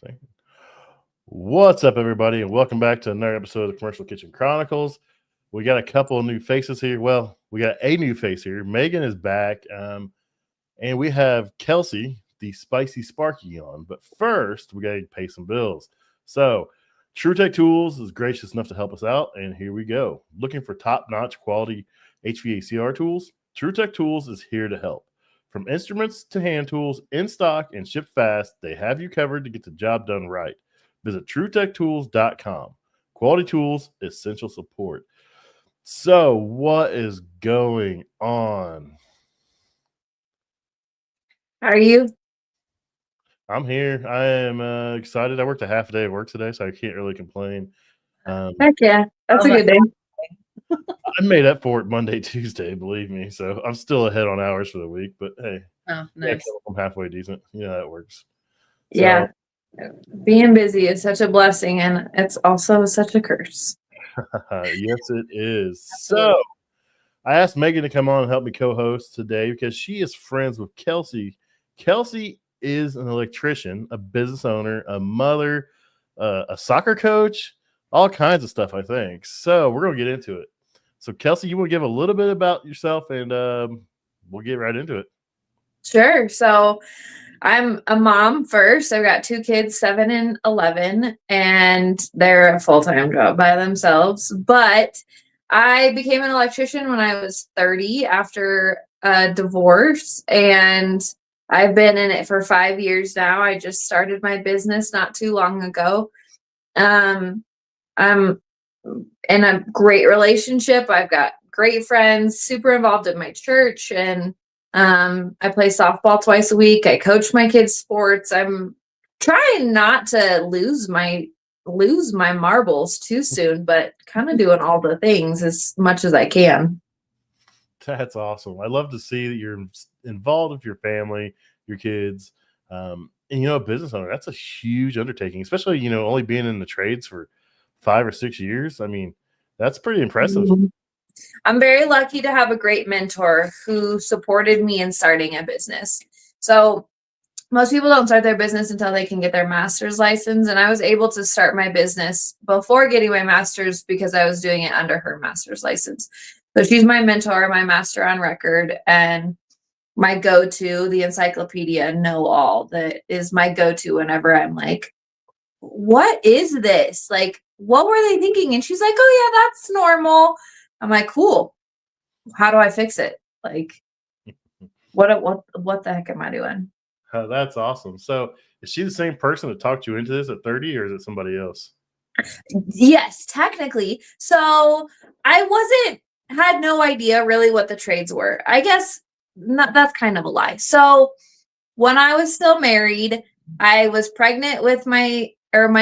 Second. What's up, everybody, and welcome back to another episode of the Commercial Kitchen Chronicles. We got a couple of new faces here. Well, we got a new face here. Megan is back, and we have Kelsey, the Spicy Sparky, on. But first, we got to pay some bills. So, TruTech Tools is gracious enough to help us out, and here we go. Looking for top-notch quality HVACR tools? TruTech Tools is here to help. From instruments to hand tools, in stock and shipped fast, they have you covered to get the job done right. Visit TruTechTools.com. Quality tools, essential support. So, what is going on? How are you? I'm here. I am excited. I worked a half a day of work today, so I can't really complain. Heck yeah, that's a good day. I made up for it Monday, Tuesday, believe me. So I'm still ahead on hours for the week, but hey, nice. I'm halfway decent. You know, that works. So, yeah. Being busy is such a blessing, and it's also such a curse. Yes, it is. So I asked Megan to come on and help me co-host today because she is friends with Kelsey. Kelsey is an electrician, a business owner, a mother, a soccer coach, all kinds of stuff, I think. So we're going to get into it. So, Kelsey, you want to give a little bit about yourself, and we'll get right into it. Sure. So I'm a mom first. I've got two kids, 7 and 11, and they're a full-time job by themselves. But I became an electrician when I was 30 after a divorce, and I've been in it for 5 years now. I just started my business not too long ago. I'm in a great relationship. I've got great friends, super involved in my church, and I play softball twice a week. I coach my kids' sports. I'm trying not to lose my marbles too soon, but kind of doing all the things as much as I can. That's awesome. I love to see that you're involved with your family, your kids, and a business owner. That's a huge undertaking, especially only being in the trades for 5 or 6 years. I mean, that's pretty impressive. Mm-hmm. I'm very lucky to have a great mentor who supported me in starting a business. So most people don't start their business until they can get their master's license. And I was able to start my business before getting my master's because I was doing it under her master's license. So she's my mentor, my master on record, and my go-to, the encyclopedia know-all that is my go-to whenever I'm like, what is this? Like, what were they thinking? And she's like, oh yeah, that's normal. I'm like, cool. How do I fix it? Like, what the heck am I doing? That's awesome. So is she the same person that talked you into this at 30, or is it somebody else? Yes, technically. So I had no idea really what the trades were. I guess that's kind of a lie. So when I was still married, I was pregnant with my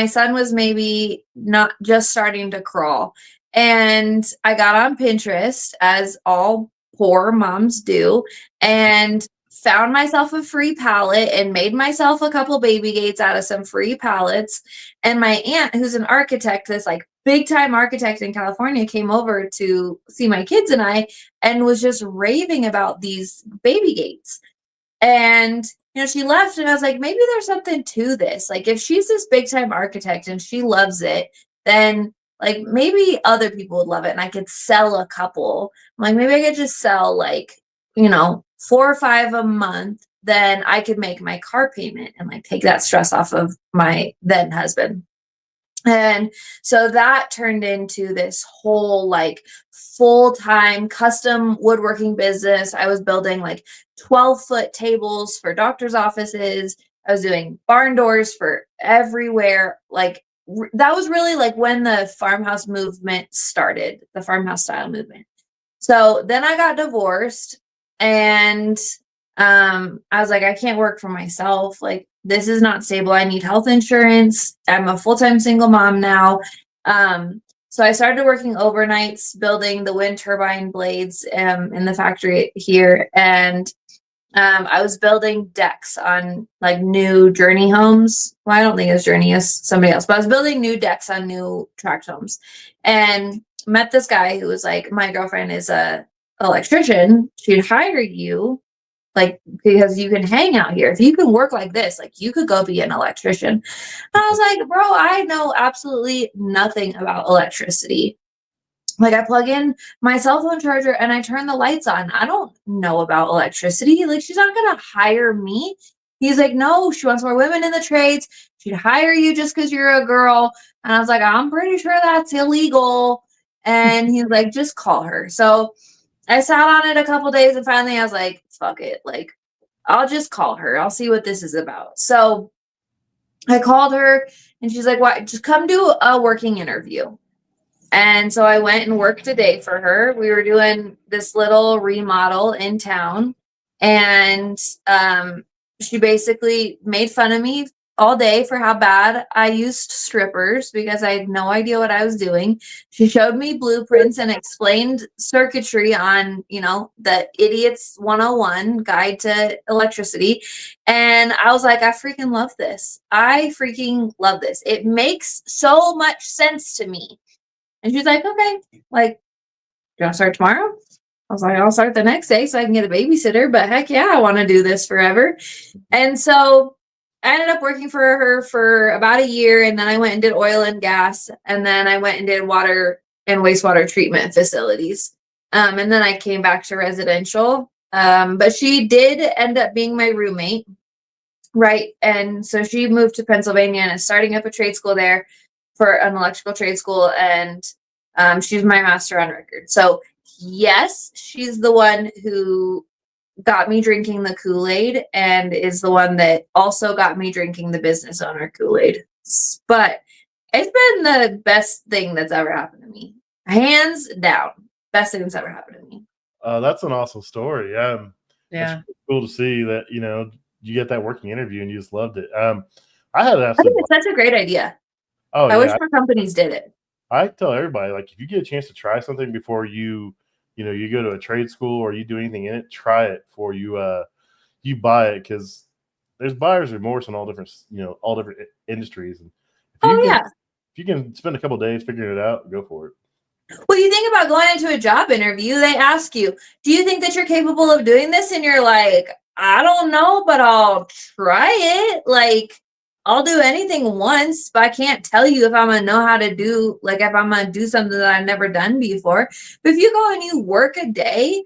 son was maybe not just starting to crawl. And I got on Pinterest, as all poor moms do, and found myself a free pallet and made myself a couple baby gates out of some free pallets. And my aunt, who's an architect, this like big time architect in California, came over to see my kids and I, and was just raving about these baby gates. And she left, and I was like, maybe there's something to this. Like, if she's this big time architect and she loves it, then like maybe other people would love it, and I could sell a couple. I'm like, maybe I could just sell 4 or 5 a month. Then I could make my car payment and like take that stress off of my then husband. And so that turned into this whole like full-time custom woodworking business. I was building like 12-foot tables for doctor's offices. I was doing barn doors for everywhere. Like that was really like when the farmhouse movement started, the farmhouse style movement. So then I got divorced, and I was like, I can't work for myself. Like, this is not stable. I need health insurance. I'm a full-time single mom now. So I started working overnights building the wind turbine blades in the factory here. And I was building decks on like new Journey homes. Well, I don't think it's Journey, it's somebody else, but I was building new decks on new tract homes, and met this guy who was like, my girlfriend is a electrician. She'd hire you like, because you can hang out here. If you can work like this, like, you could go be an electrician. And I was like, bro, I know absolutely nothing about electricity. Like, I plug in my cell phone charger and I turn the lights on. I don't know about electricity. Like, she's not going to hire me. He's like, no, she wants more women in the trades. She'd hire you just because you're a girl. And I was like, I'm pretty sure that's illegal. And he's like, just call her. So I sat on it a couple days and finally I was like, fuck it. Like, I'll just call her. I'll see what this is about. So I called her and she's like, what? Just come do a working interview. And so I went and worked a day for her. We were doing this little remodel in town. And she basically made fun of me all day for how bad I used strippers because I had no idea what I was doing. She showed me blueprints and explained circuitry on, you know, the Idiot's 101 Guide to Electricity. And I was like, I freaking love this. I freaking love this. It makes so much sense to me. And she's like, okay, like, do you want to start tomorrow? I was like, I'll start the next day so I can get a babysitter, but heck yeah, I want to do this forever. And so I ended up working for her for about a year. And then I went and did oil and gas. And then I went and did water and wastewater treatment facilities. And then I came back to residential. But she did end up being my roommate. Right. And so she moved to Pennsylvania and is starting up a trade school there for an electrical trade school. And she's my master on record. So yes, she's the one who got me drinking the Kool-Aid and is the one that also got me drinking the business owner Kool-Aid. But it's been the best thing that's ever happened to me. Hands down. Best thing that's ever happened to me. That's an awesome story. Yeah. It's cool to see that, you know, you get that working interview and you just loved it. I had I think it's such a great idea. Oh, I wish more companies did it. I tell everybody, like, if you get a chance to try something before you go to a trade school or you do anything in it, try it before you buy it, because there's buyer's remorse in all different industries. And if you can spend a couple of days figuring it out, go for it. Well, you think about going into a job interview, they ask you, do you think that you're capable of doing this? And you're like, I don't know, but I'll try it. Like, I'll do anything once, but I can't tell you if I'm going to know how to do, like, if I'm going to do something that I've never done before. But if you go and you work a day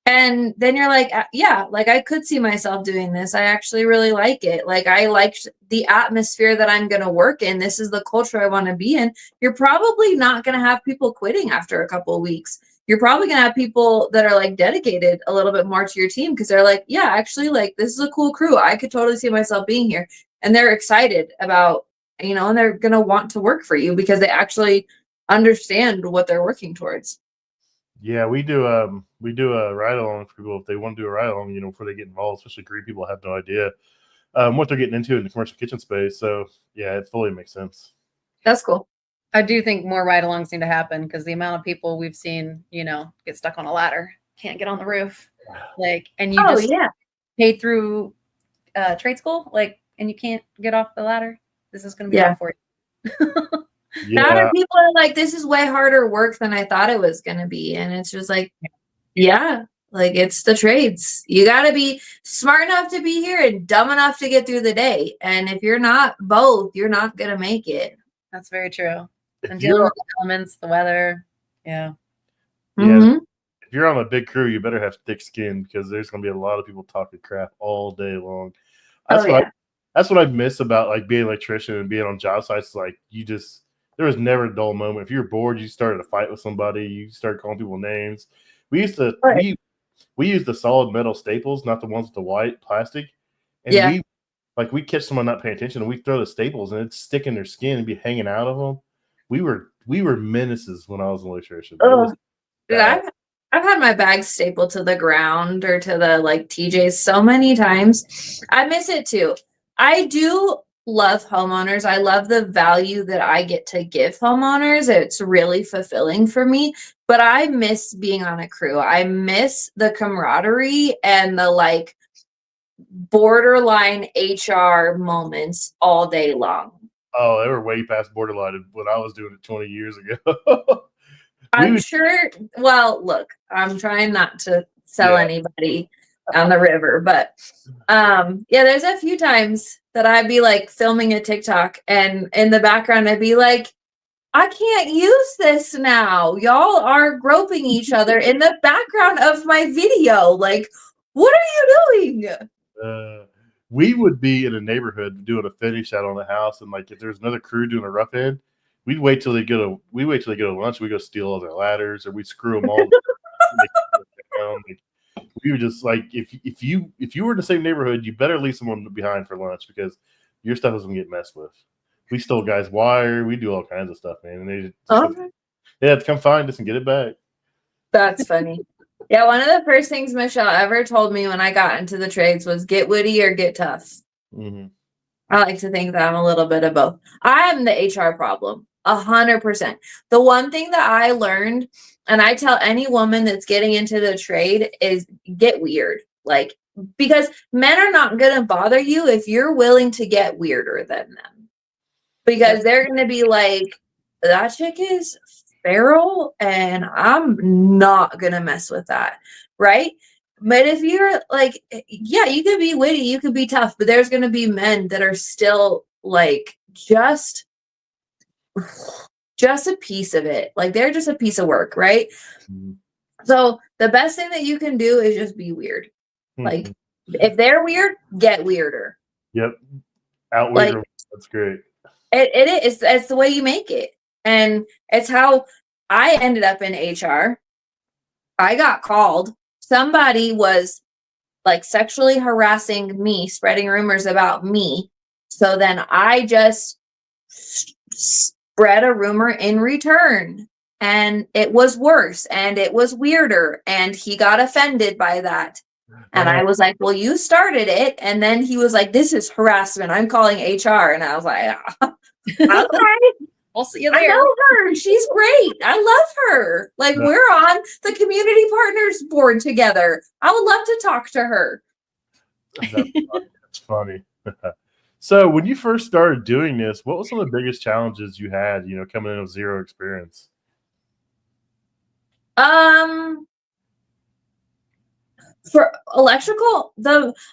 and then you're like, yeah, like, I could see myself doing this. I actually really like it. Like, I liked the atmosphere that I'm going to work in. This is the culture I want to be in. You're probably not going to have people quitting after a couple of weeks. You're probably going to have people that are like dedicated a little bit more to your team because they're like, yeah, actually, like, this is a cool crew. I could totally see myself being here. And they're excited about, and they're going to want to work for you because they actually understand what they're working towards. Yeah, we do a ride along for people if they want to do a ride along, before they get involved, especially green people have no idea what they're getting into in the commercial kitchen space. So yeah, it fully makes sense. That's cool. I do think more ride-alongs need to happen because the amount of people we've seen, get stuck on a ladder, can't get on the roof, and you just pay through trade school, and you can't get off the ladder. This is going to be rough for you. Now people are like, this is way harder work than I thought it was going to be, and it's just like, it's the trades. You got to be smart enough to be here and dumb enough to get through the day, and if you're not both, you're not going to make it. That's very true. And dealing with the elements, the weather. Yeah. Mm-hmm. If you're on a big crew, you better have thick skin because there's going to be a lot of people talking crap all day long. That's what I miss about being an electrician and being on job sites. There was never a dull moment. If you're bored, you started a fight with somebody, you started calling people names. We used to we used the solid metal staples, not the ones with the white plastic. And we catch someone not paying attention and we throw the staples and it'd stick in their skin and be hanging out of them. We were menaces when I was an electrician. Dude, I've had my bag stapled to the ground or to the TJs so many times. I miss it too. I do love homeowners. I love the value that I get to give homeowners. It's really fulfilling for me, but I miss being on a crew. I miss the camaraderie and the borderline HR moments all day long. Oh, they were way past borderline when I was doing it 20 years ago. I'm sure. Well, look, I'm trying not to sell anybody, on the river. But yeah, there's a few times that I'd be like filming a TikTok and in the background I'd be like, I can't use this now. Y'all are groping each other in the background of my video. Like, what are you doing? We would be in a neighborhood doing a finish out on the house, and like if there's another crew doing a rough end, we'd wait till they go to lunch. We go steal all their ladders, or we screw them all. We were just like, if you were in the same neighborhood, you better leave someone behind for lunch because your stuff doesn't get messed with. We stole guys' wire. We do all kinds of stuff, man. And they had to come find us and get it back. That's funny. Yeah, one of the first things Michelle ever told me when I got into the trades was get witty or get tough. Mm-hmm. I like to think that I'm a little bit of both. I am the HR problem, 100%. The one thing that I learned, and I tell any woman that's getting into the trade, is get weird. Like, because men are not going to bother you if you're willing to get weirder than them. Because they're going to be like, that chick is feral and I'm not going to mess with that. Right? But if you're like, yeah, you could be witty, you could be tough, but there's going to be men that are still like just a piece of it. Like they're just a piece of work. Right? Mm-hmm. So the best thing that you can do is just be weird. Mm-hmm. Like if they're weird, get weirder. Yep. Out weirder. Like, that's great. It's the way you make it. And it's how I ended up in HR. I got called. Somebody was like sexually harassing me, spreading rumors about me. So then I just spread a rumor in return. And it was worse and it was weirder. And he got offended by that. And I was like, well, you started it. And then he was like, this is harassment. I'm calling HR. And I was like, okay. I'll see you there. I know her. She's great. I love her. Like, we're on the community partners board together. I would love to talk to her. That's funny. So when you first started doing this, what was some of the biggest challenges you had, coming in with zero experience? For electrical,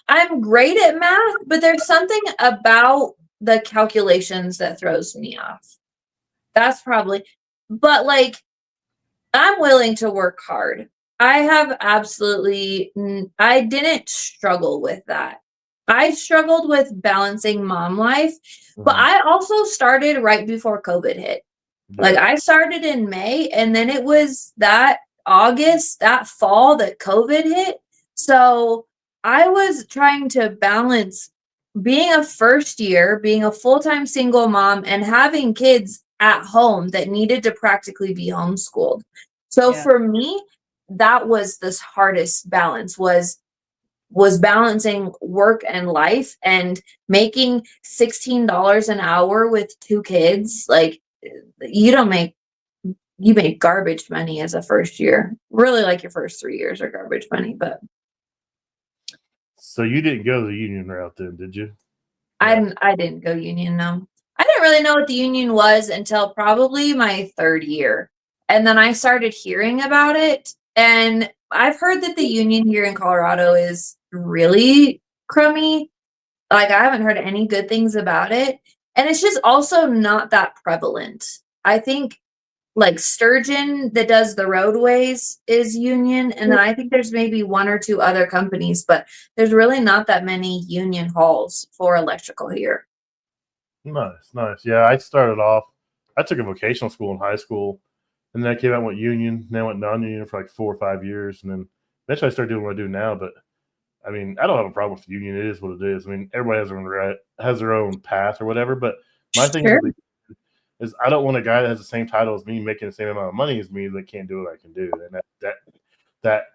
I'm great at math, but there's something about the calculations that throws me off. That's probably, but like, I'm willing to work hard. I didn't struggle with that. I struggled with balancing mom life, but I also started right before COVID hit. Like I started in May and then it was that August, that fall that COVID hit. So I was trying to balance being a first year, being a full-time single mom and having kids at home that needed to practically be homeschooled. So for me, that was the hardest balance was balancing work and life and making $16 an hour with 2 kids. Like you make garbage money as a first year. Really, like your first 3 years are garbage money, but. So you didn't go the union route then, did you? I didn't go union, no. I didn't really know what the union was until probably my 3rd year. And then I started hearing about it. And I've heard that the union here in Colorado is really crummy. Like I haven't heard any good things about it. And it's just also not that prevalent. I think like Sturgeon that does the roadways is union. And then I think there's maybe 1 or 2 other companies, but there's really not that many union halls for electrical here. Nice. Yeah, I took a vocational school in high school, and then I came out and went union, then I went non-union for like 4 or 5 years, and then eventually I started doing what I do now. But I mean, I don't have a problem with the union. It is what it is. I mean, everybody has their own path or whatever. But my thing is I don't want a guy that has the same title as me making the same amount of money as me that can't do what I can do. And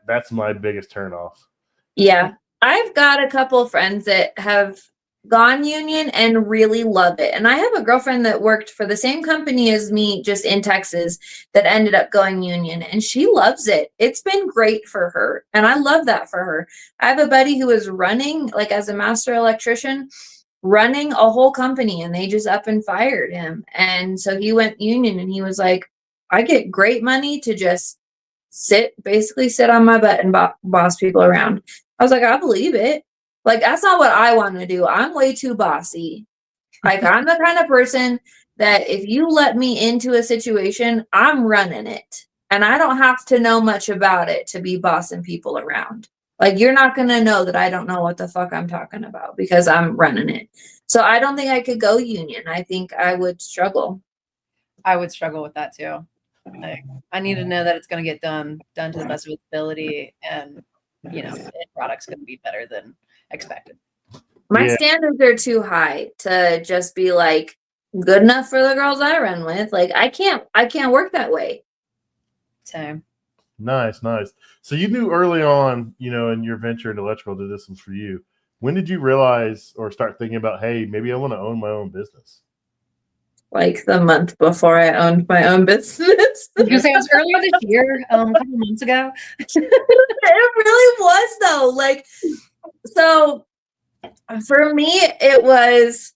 that's my biggest turnoff. Yeah. I've got a couple of friends that have gone union and really love it. And I have a girlfriend that worked for the same company as me just in Texas that ended up going union and she loves it. It's been great for her. And I love that for her. I have a buddy who is running like as a master electrician, running a whole company and they just up and fired him. And so he went union and he was like, I get great money to just sit on my butt and boss people around. I was like, I believe it. Like, that's not what I want to do. I'm way too bossy. Like, I'm the kind of person that if you let me into a situation, I'm running it. And I don't have to know much about it to be bossing people around. Like, you're not going to know that I don't know what the fuck I'm talking about because I'm running it. So I don't think I could go union. I think I would struggle. I would struggle with that too. Like, I need to know that it's going to get done to the best of its ability, and the end product's going to be better than expected. My standards are too high to just be like good enough for the girls I run with. Like, I can't work that way. Same. Nice. So you knew early on, in your venture in electrical that this was for you. When did you realize or start thinking about, hey, maybe I want to own my own business? Like the month before I owned my own business. I was gonna say it was earlier this year, a couple months ago. It really was though. Like, so for me, it was,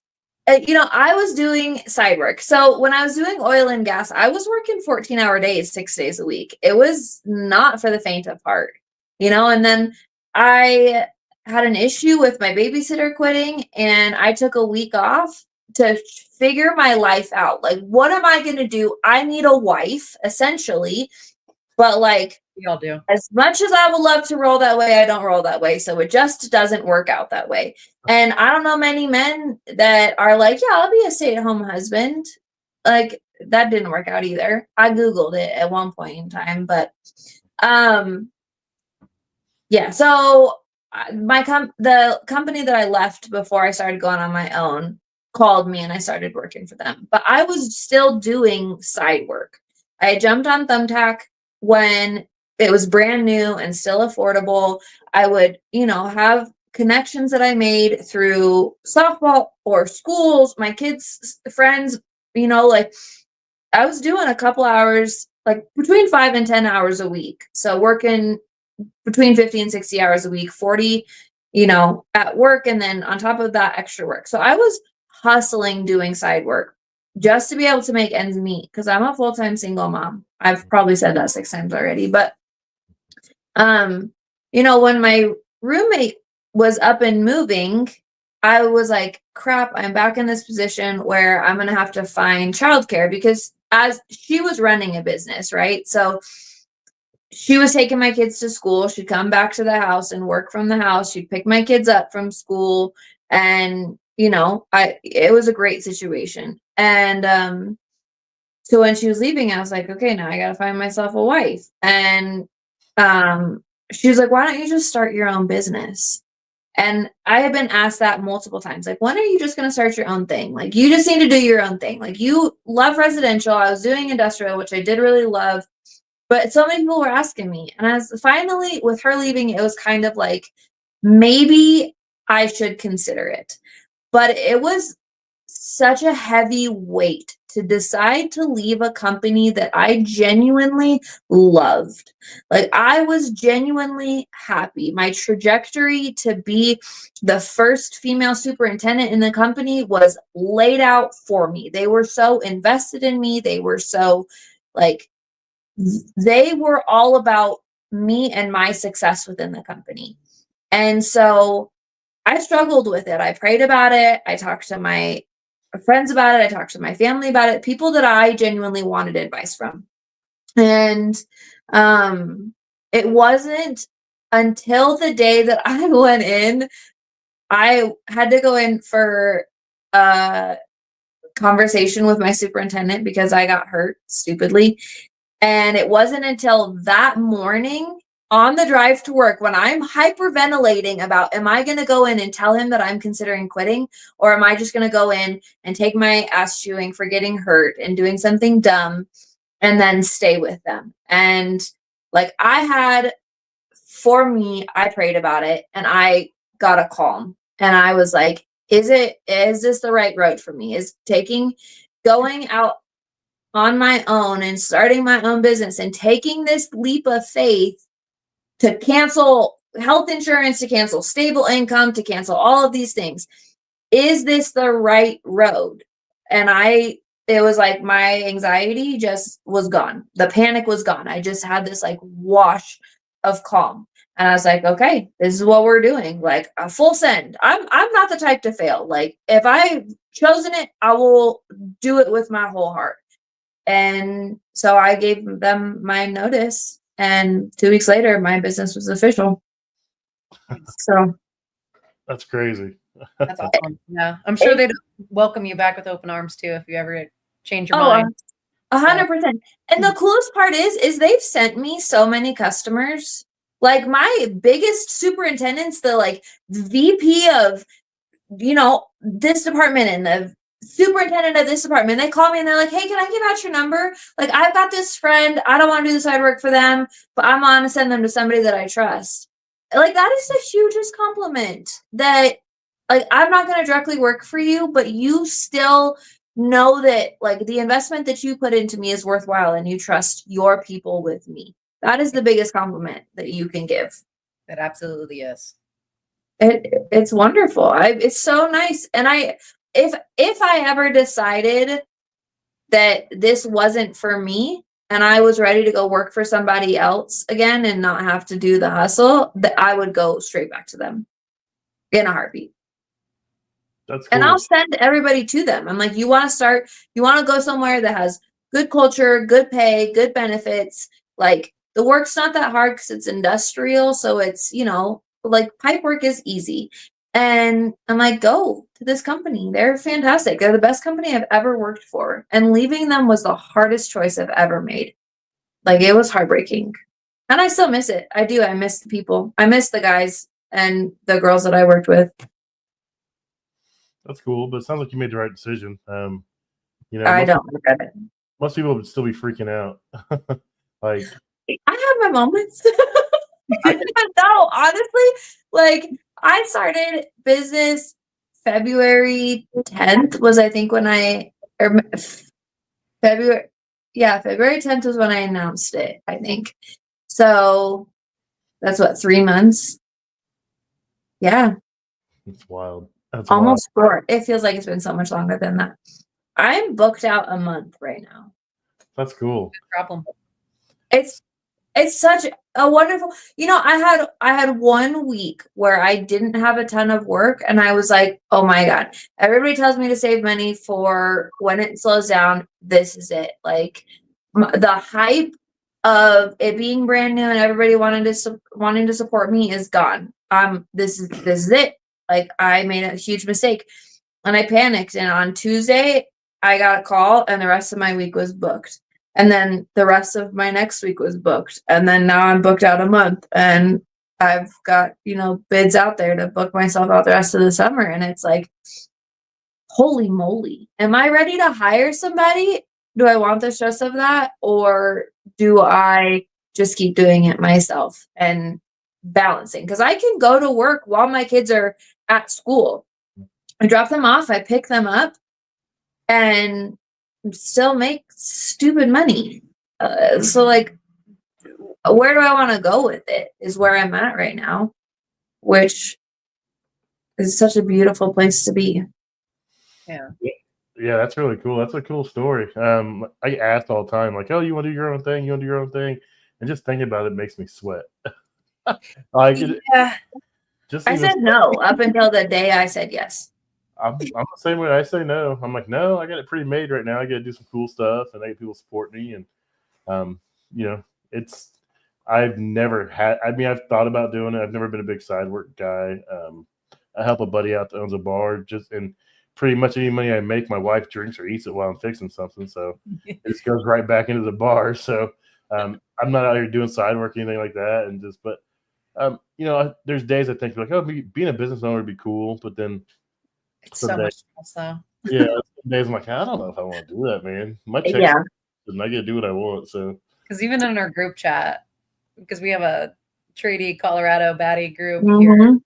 I was doing side work. So when I was doing oil and gas, I was working 14-hour days, 6 days a week. It was not for the faint of heart, and then I had an issue with my babysitter quitting, and I took a week off to figure my life out. Like, what am I going to do? I need a wife, essentially. But like, we all do. As much as I would love to roll that way, I don't roll that way. So it just doesn't work out that way. And I don't know many men that are like, yeah, I'll be a stay-at-home husband. Like, that didn't work out either. I Googled it at one point in time, but yeah. So the company that I left before I started going on my own called me, and I started working for them. But I was still doing side work. I jumped on Thumbtack when it was brand new and still affordable. I would, have connections that I made through softball or schools, my kids' friends, like I was doing a couple hours, like between 5 and 10 hours a week. So working between 50 and 60 hours a week, 40, at work. And then on top of that, extra work. So I was hustling doing side work just to be able to make ends meet, because I'm a full-time single mom. I've probably said that 6 times already, but when my roommate was up and moving, I was like, crap, I'm back in this position where I'm going to have to find childcare, because as she was running a business, right? So she was taking my kids to school. She'd come back to the house and work from the house. She'd pick my kids up from school, and it was a great situation. And so when she was leaving, I was like, okay, now I got to find myself a wife. And she was like, why don't you just start your own business? And I have been asked that multiple times. Like, when are you just going to start your own thing? Like, you just need to do your own thing. Like, you love residential. I was doing industrial, which I did really love. But so many people were asking me. And I was finally, with her leaving, it was kind of like, maybe I should consider it. But it was such a heavy weight to decide to leave a company that I genuinely loved. Like, I was genuinely happy. My trajectory to be the first female superintendent in the company was laid out for me. They were so invested in me. They were so they were all about me and my success within the company. And so I struggled with it. I prayed about it. I talked to my friends about it. I talked to my family about it, people that I genuinely wanted advice from. And it wasn't until the day that I went in, I had to go in for a conversation with my superintendent because I got hurt stupidly. And it wasn't until that morning on the drive to work, when I'm hyperventilating about, am I going to go in and tell him that I'm considering quitting? Or am I just going to go in and take my ass chewing for getting hurt and doing something dumb and then stay with them? And I prayed about it, and I got a calm, and I was like, is this the right road for me? Is going out on my own and starting my own business and taking this leap of faith to cancel health insurance, to cancel stable income, to cancel all of these things, is this the right road? And it was like my anxiety just was gone. The panic was gone. I just had this wash of calm. And I was like, okay, this is what we're doing. Like a full send. I'm not the type to fail. Like if I've chosen it, I will do it with my whole heart. And so I gave them my notice, and 2 weeks later, my business was official. So that's crazy. That's awesome. Yeah, I'm sure they'd welcome you back with open arms too if you ever change your mind. 100%. And the coolest part is they've sent me so many customers. Like my biggest superintendents, the VP of, this department and the superintendent of this department, they call me and they're like, hey, can I give out your number? Like, I've got this friend. I don't want to do the side work for them, but I'm going to send them to somebody that I trust. Like, that is the hugest compliment that, like, I'm not going to directly work for you, but you still know that, like, the investment that you put into me is worthwhile and you trust your people with me. That is the biggest compliment that you can give. It absolutely is. It's wonderful. It's so nice. And if I ever decided that this wasn't for me and I was ready to go work for somebody else again and not have to do the hustle, that I would go straight back to them in a heartbeat. That's cool. And I'll send everybody to them. I'm like, you want to go somewhere that has good culture, good pay, good benefits. Like the work's not that hard because it's industrial. So it's, like pipe work is easy. And I'm like, go to this company. They're fantastic. They're the best company I've ever worked for. And leaving them was the hardest choice I've ever made. Like it was heartbreaking. And I still miss it. I do. I miss the people. I miss the guys and the girls that I worked with. That's cool, but it sounds like you made the right decision. I don't regret it. Most people would still be freaking out. Like, I have my moments. No, honestly, like I started business February 10th was I think when February 10th was when I announced it, I think. So that's what, 3 months? Yeah. It's wild. That's almost wild. 4. It feels like it's been so much longer than that. I'm booked out a month right now. That's cool. No problem. It's such a wonderful, I had 1 week where I didn't have a ton of work and I was like, oh my God, everybody tells me to save money for when it slows down. This is it. Like the hype of it being brand new and everybody wanting to support me is gone. This is it. Like I made a huge mistake and I panicked. And on Tuesday I got a call and the rest of my week was booked. And then the rest of my next week was booked. And then now I'm booked out a month and I've got, bids out there to book myself out the rest of the summer. And it's like, holy moly. Am I ready to hire somebody? Do I want the stress of that? Or do I just keep doing it myself and balancing? Because I can go to work while my kids are at school. I drop them off, I pick them up, and still make stupid money. So like, where do I want to go with it is where I'm at right now, which is such a beautiful place to be. Yeah. Yeah, that's really cool. That's a cool story. I get asked all the time, like, oh, you want to do your own thing? You want to do your own thing? And just thinking about it makes me sweat. Yeah. I said no up until the day I said yes. I'm the same way. I say no. I'm like, no, I got it pretty made right now. I got to do some cool stuff, and I get people support me. And I've never had. I mean, I've thought about doing it. I've never been a big side work guy. I help a buddy out that owns a bar. And pretty much any money I make, my wife drinks or eats it while I'm fixing something. So it just goes right back into the bar. So I'm not out here doing side work or anything like that. And there's days I think like, oh, being a business owner would be cool, but then. It's so much stress, though. Yeah, some days I'm like, I don't know if I want to do that, man. My checks, and I get to do what I want. So, because even in our group chat, because we have a Treaty Colorado baddie group here,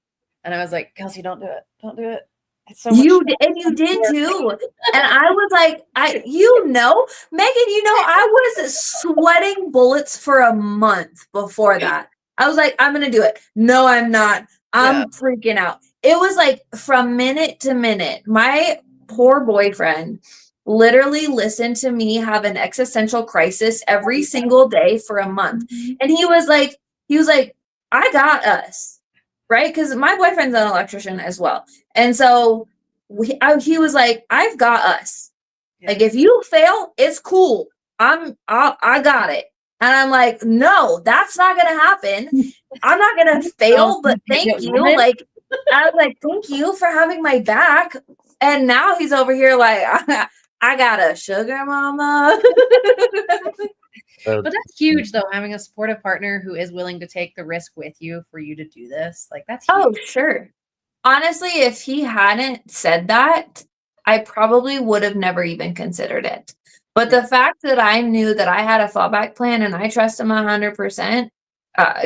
and I was like, Kelsey, don't do it, don't do it. It's so much stress. And you did too. And I was like, Megan, I was sweating bullets for a month before that. I was like, I'm gonna do it. No, I'm not. I'm freaking out. It was like from minute to minute. My poor boyfriend literally listened to me have an existential crisis every single day for a month. And he was like, I got us, right? Because my boyfriend's an electrician as well. And so he was like, I've got us. Yeah. Like, if you fail, it's cool. I got it. And I'm like, no, that's not going to happen. I'm not going to fail, but thank you. Like, I was like, thank you for having my back. And now he's over here like, I got a sugar mama. But that's huge, though, having a supportive partner who is willing to take the risk with you for you to do this. Like, that's huge. Oh, sure. Honestly, if he hadn't said that, I probably would have never even considered it. But the fact that I knew that I had a fallback plan and I trust him 100%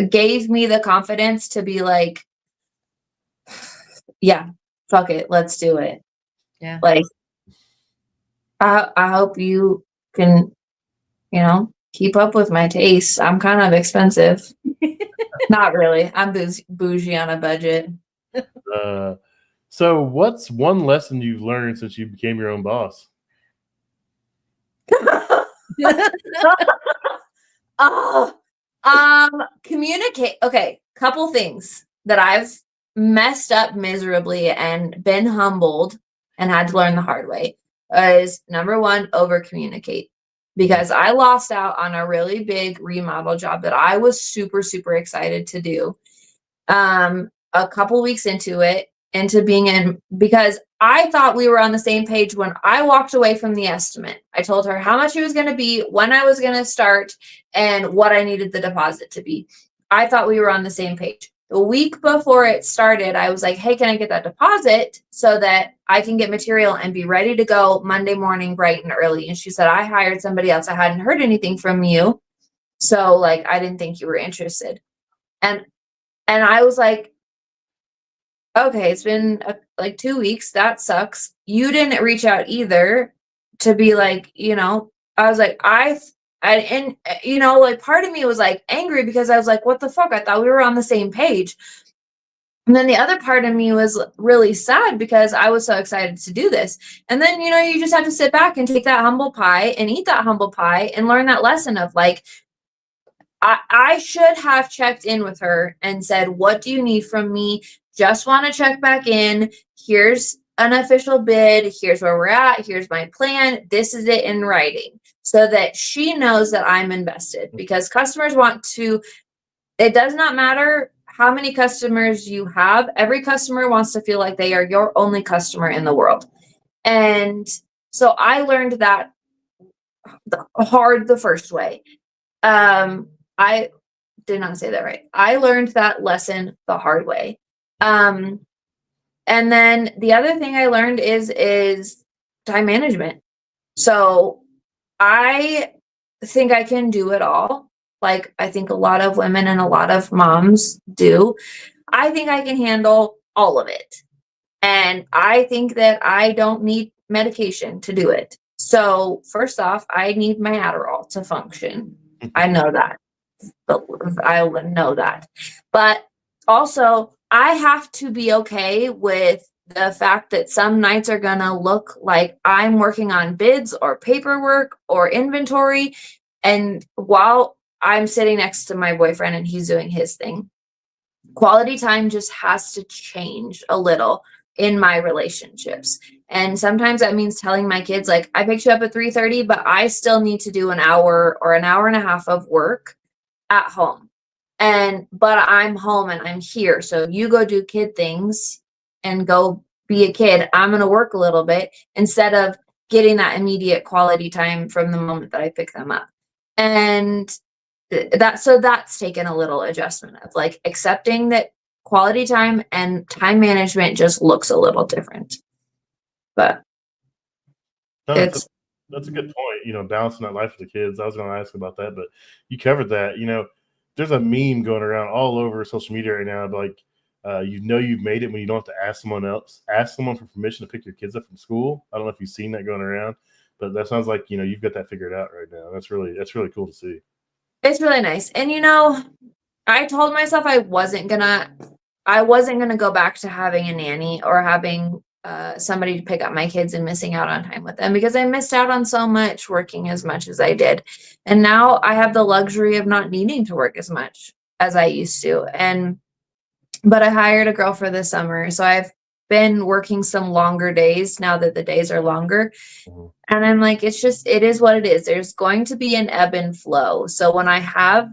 gave me the confidence to be like, yeah, fuck it, let's do it. Yeah. Like, I hope you can, keep up with my tastes. I'm kind of expensive. Not really. I'm bougie on a budget. So what's one lesson you've learned since you became your own boss? Communicate. Okay, couple things that I've messed up miserably and been humbled and had to learn the hard way is, number one, over communicate. Because I lost out on a really big remodel job that I was super, super excited to do. A couple weeks into being in, because I thought we were on the same page when I walked away from the estimate. I told her how much it was going to be, when I was going to start, and what I needed the deposit to be. I thought we were on the same page. The week before it started, I was like, hey, can I get that deposit so that I can get material and be ready to go Monday morning bright and early? And she said, I hired somebody else. I hadn't heard anything from you. So like, I didn't think you were interested. And I was like, okay, it's been like 2 weeks. That sucks. You didn't reach out either to be like, I was like, like part of me was like angry because I was like, what the fuck? I thought we were on the same page. And then the other part of me was really sad because I was so excited to do this. And then, you just have to sit back and take that humble pie and eat that humble pie and learn that lesson of like, I should have checked in with her and said, what do you need from me? Just want to check back in. Here's an official bid. Here's where we're at. Here's my plan. This is it in writing so that she knows that I'm invested, because customers it does not matter how many customers you have. Every customer wants to feel like they are your only customer in the world. And so I learned that the first way. I did not say that right. I learned that lesson the hard way. And then the other thing I learned is time management. So I think I can do it all. Like I think a lot of women and a lot of moms do. I think I can handle all of it. And I think that I don't need medication to do it. So first off, I need my Adderall to function. I know that. But I know that. But also, I have to be okay with the fact that some nights are going to look like I'm working on bids or paperwork or inventory. And while I'm sitting next to my boyfriend and he's doing his thing, quality time just has to change a little in my relationships. And sometimes that means telling my kids, like, I picked you up at 3:30, but I still need to do an hour or an hour and a half of work at home. But I'm home and I'm here. So you go do kid things and go be a kid. I'm going to work a little bit instead of getting that immediate quality time from the moment that I pick them up. And that's taken a little adjustment of like accepting that quality time and time management just looks a little different. But that's a good point. Balancing that life with the kids. I was going to ask about that, but you covered that. There's a meme going around all over social media right now, like you've made it when you don't have to ask someone else. Ask someone for permission to pick your kids up from school. I don't know if you've seen that going around, but that sounds like you've got that figured out right now. That's really cool to see. It's really nice. And I told myself I wasn't gonna go back to having a nanny or having somebody to pick up my kids and missing out on time with them, because I missed out on so much working as much as I did. And now I have the luxury of not needing to work as much. as I used to. But I hired a girl for the summer. So I've been working some longer days now that the days are longer. Mhm. And I'm like, it is what it is. There's going to be an ebb and flow. So when I have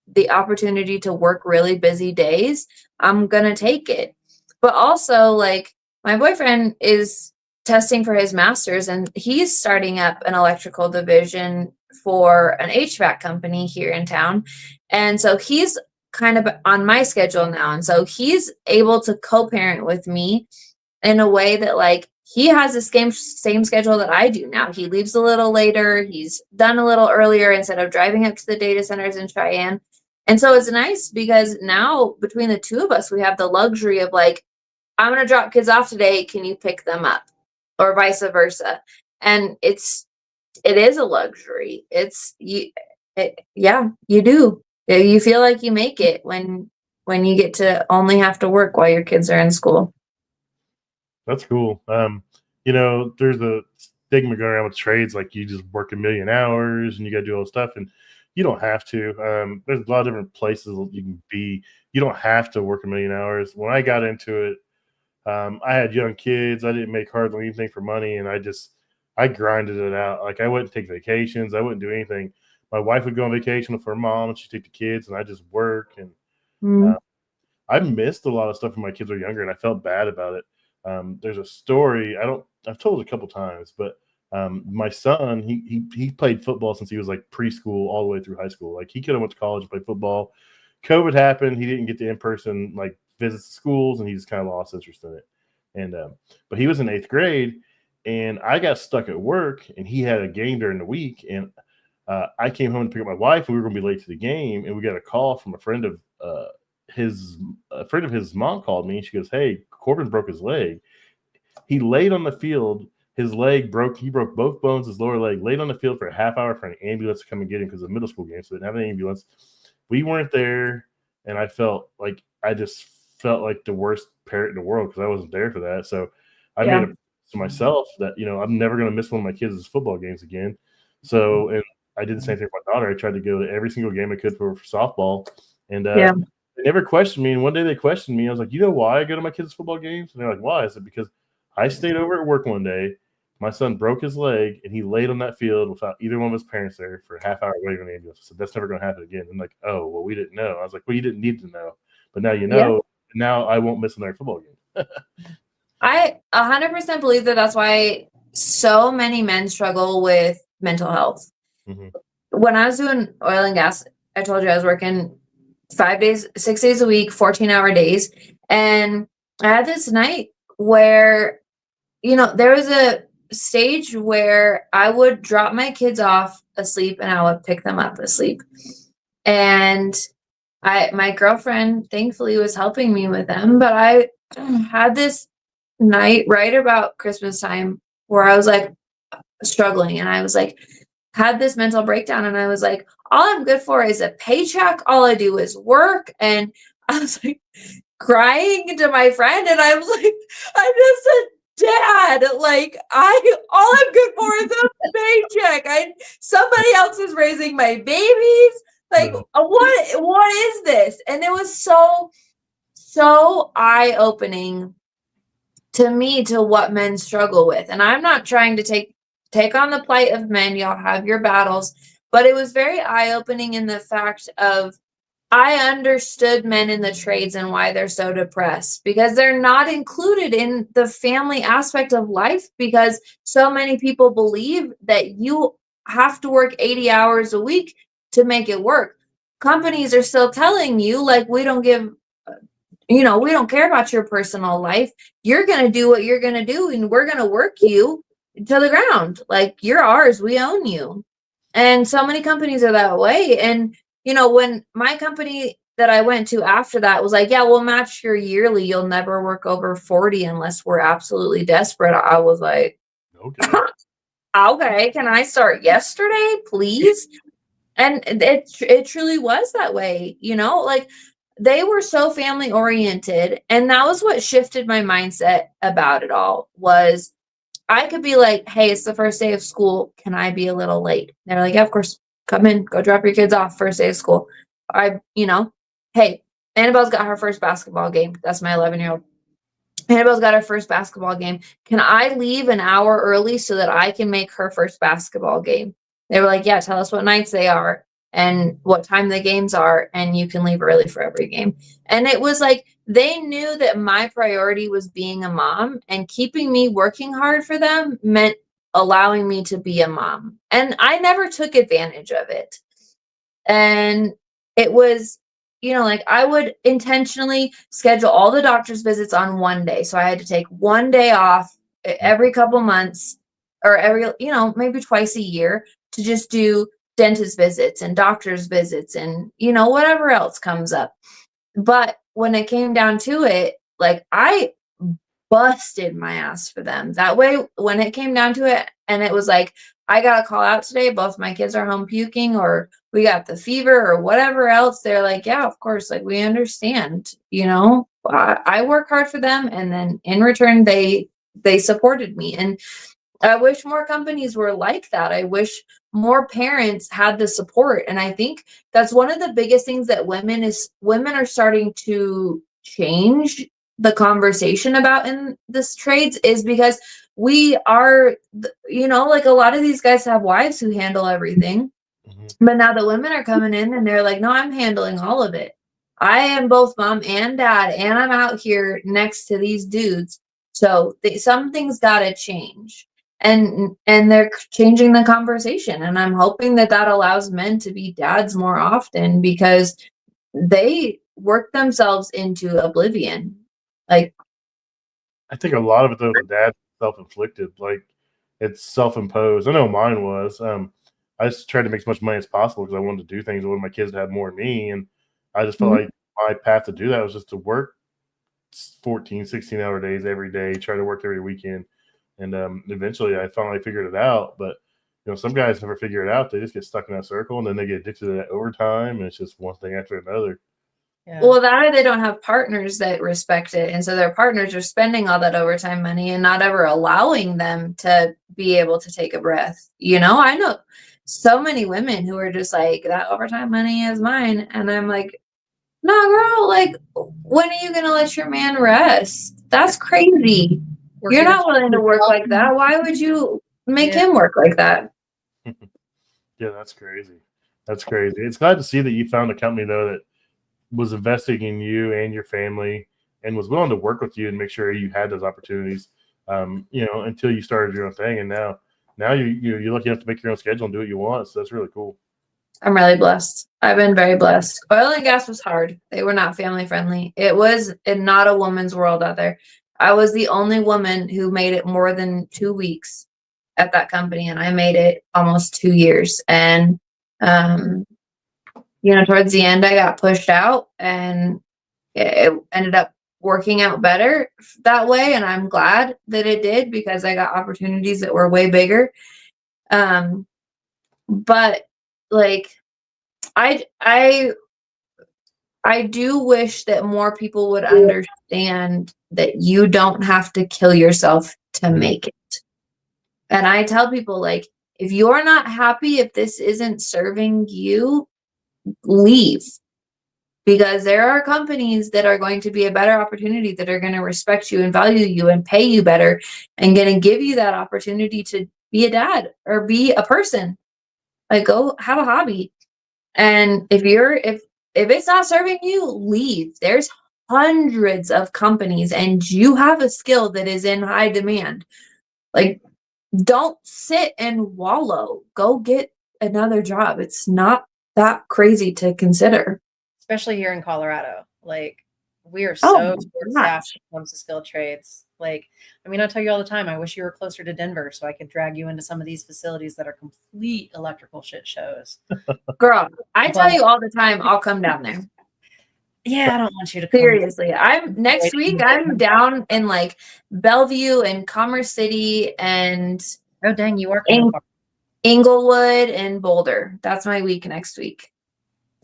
the opportunity to work really busy days, I'm going to take it. But also, like, my boyfriend is testing for his master's and he's starting up an electrical division for an HVAC company here in town. And so he's kind of on my schedule now. And so he's able to co-parent with me in a way that, like, he has the same schedule that I do now. He leaves a little later. He's done a little earlier instead of driving up to the data centers in Cheyenne. And so it's nice because now between the two of us, we have the luxury of, like, I'm going to drop kids off today. Can you pick them up? Or vice versa. And it is a luxury. You do. You feel like you make it when you get to only have to work while your kids are in school. That's cool. There's a stigma going around with trades, like you just work a million hours and you got to do all this stuff, and you don't have to. There's a lot of different places you can be. You don't have to work a million hours. When I got into it, I had young kids. I didn't make hardly anything for money, and I grinded it out. Like, I wouldn't take vacations. I wouldn't do anything. My wife would go on vacation with her mom, and she'd take the kids, and I just work. And I missed a lot of stuff when my kids were younger, and I felt bad about it. There's a story I've told it a couple times, but my son, he played football since he was like preschool all the way through high school. Like, he could have went to college and played football. COVID happened. He didn't get the in-person like visits to schools, and he just kind of lost interest in it. And but he was in 8th grade, and I got stuck at work, and he had a game during the week, and I came home to pick up my wife, and we were going to be late to the game, and we got a call from a friend of his mom called me, and she goes, "Hey, Corbin broke his leg. He laid on the field. His leg broke. He broke both bones, his lower leg, laid on the field for a half hour for an ambulance to come and get him because of a middle school game. So they didn't have an ambulance. We weren't there, and I just felt like the worst parent in the world because I wasn't there for that. So I made it to myself that, I'm never going to miss one of my kids' football games again. So, and I did the same thing with my daughter. I tried to go to every single game I could for softball, and they never questioned me. And one day they questioned me. I was like, "You know why I go to my kids' football games?" And they're like, "Why?" I said, "Because I stayed over at work one day. My son broke his leg, and he laid on that field without either one of his parents there for a half hour waiting on the ambulance." I said, "That's never going to happen again." And like, "Oh, well, we didn't know." I was like, "Well, you didn't need to know, but now you know. Now I won't miss another football game." I 100% believe that that's why so many men struggle with mental health. Mm-hmm. When I was doing oil and gas, I told you I was working 5 days, 6 days a week, 14-hour days. And I had this night where, there was a stage where I would drop my kids off asleep and I would pick them up asleep. And my girlfriend thankfully was helping me with them, but I had this night right about Christmas time where I was like struggling, and I was like, had this mental breakdown, and I was like, all I'm good for is a paycheck. All I do is work. And I was like crying to my friend, and I was like, I'm just a dad. Like, all I'm good for is a paycheck. Somebody else is raising my babies. Like, what is this? And it was so eye-opening to me, to what men struggle with. And I'm not trying to take on the plight of men. Y'all have your battles. But it was very eye-opening in the fact of, I understood men in the trades and why they're so depressed, because they're not included in the family aspect of life, because so many people believe that you have to work 80 hours a week to make it work. Companies are still telling you, like, we don't care about your personal life. You're going to do what you're going to do, and we're going to work you to the ground. Like, you're ours. We own you. And so many companies are that way. And, when my company that I went to after that was like, yeah, we'll match your yearly. You'll never work over 40 unless we're absolutely desperate. I was like, okay, can I start yesterday, please? And it truly was that way, like, they were so family oriented. And that was what shifted my mindset about it all. Was I could be like, hey, it's the first day of school. Can I be a little late? They're like, yeah, of course, come in, go drop your kids off first day of school. Hey, hey, Annabelle's got her first basketball game. That's my 11-year-old. Annabelle's got her first basketball game. Can I leave an hour early so that I can make her first basketball game? They were like, yeah, tell us what nights they are and what time the games are, and you can leave early for every game. And it was like, they knew that my priority was being a mom, and keeping me working hard for them meant allowing me to be a mom. And I never took advantage of it. And it was, like I would intentionally schedule all the doctor's visits on one day. So I had to take one day off every couple months, or every, maybe twice a year, to just do dentist visits and doctor's visits and, whatever else comes up. But when it came down to it, like, I busted my ass for them. That way, when it came down to it, and it was like, I got a call out today, both my kids are home puking, or we got the fever, or whatever else, they're like, yeah, of course, like, we understand, I work hard for them, and then in return, they supported me. And I wish more companies were like that. I wish more parents had the support. And I think that's one of the biggest things that women are starting to change the conversation about in this trades, is because we are, like, a lot of these guys have wives who handle everything. But now the women are coming in and they're like, no, I'm handling all of it. I am both mom and dad, and I'm out here next to these dudes. So some things got to change. And they're changing the conversation. And I'm hoping that allows men to be dads more often, because they work themselves into oblivion. Like, I think a lot of it, though, the dad self-inflicted. Like, it's self-imposed. I know mine was. I just tried to make as much money as possible because I wanted to do things. I wanted my kids to have more than me. And I just felt like my path to do that was just to work 14, 16-hour days every day, try to work every weekend. And eventually I finally figured it out. But, some guys never figure it out. They just get stuck in that circle, and then they get addicted to that overtime. And it's just one thing after another. Yeah. Well, that, or they don't have partners that respect it. And so their partners are spending all that overtime money and not ever allowing them to be able to take a breath. I know so many women who are just like, that overtime money is mine. And I'm like, no, girl, like, when are you going to let your man rest? That's crazy. You're not willing to work like that. Why would you make him work like that? Yeah, that's crazy. That's crazy. It's glad to see that you found a company, though, that was investing in you and your family and was willing to work with you and make sure you had those opportunities, until you started your own thing. And now you're lucky enough to make your own schedule and do what you want. So that's really cool. I'm really blessed. I've been very blessed. Oil and gas was hard. They were not family friendly. It was not a woman's world out there. I was the only woman who made it more than 2 weeks at that company, and I made it almost 2 years. And, towards the end, I got pushed out, and it ended up working out better that way. And I'm glad that it did, because I got opportunities that were way bigger. But like, I do wish that more people would understand that you don't have to kill yourself to make it. And I tell people, like, if you're not happy, if this isn't serving you, leave. Because there are companies that are going to be a better opportunity, that are going to respect you and value you and pay you better, and going to give you that opportunity to be a dad or be a person. Like, go have a hobby. And if it's not serving you, leave. There's hundreds of companies, and you have a skill that is in high demand. Like, don't sit and wallow. Go get another job. It's not that crazy to consider. Especially here in Colorado. Like, we are so short-staffed when it comes to skilled trades. Like, I tell you all the time, I wish you were closer to Denver so I could drag you into some of these facilities that are complete electrical shit shows. Girl, I tell you all the time, I'll come down there. Yeah, I don't want you to come. Seriously, next week I'm down in like Bellevue and Commerce City and oh dang, you are coming far. Inglewood and Boulder. That's my week next week.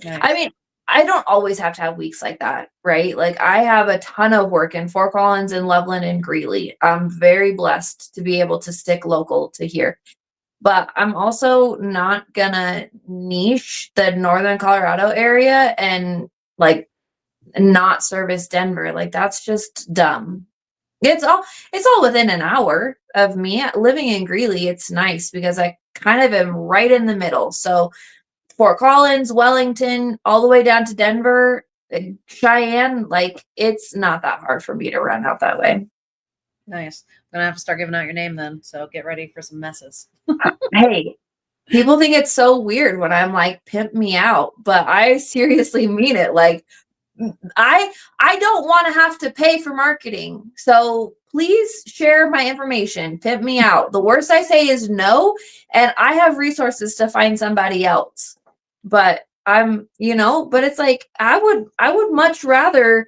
Nice. I don't always have to have weeks like that, right? Like, I have a ton of work in Fort Collins and Loveland and Greeley. I'm very blessed to be able to stick local to here. But I'm also not gonna niche the Northern Colorado area and like not service Denver. Like, that's just dumb. It's all within an hour of me living in Greeley. It's nice because I kind of am right in the middle. So Fort Collins, Wellington, all the way down to Denver, Cheyenne, like, it's not that hard for me to run out that way. Nice. I'm gonna have to start giving out your name then. So get ready for some messes. Hey, people think it's so weird when I'm like, pimp me out, but I seriously mean it. Like, I don't want to have to pay for marketing. So please share my information. Pimp me out. The worst I say is no, and I have resources to find somebody else. But but it's like I would much rather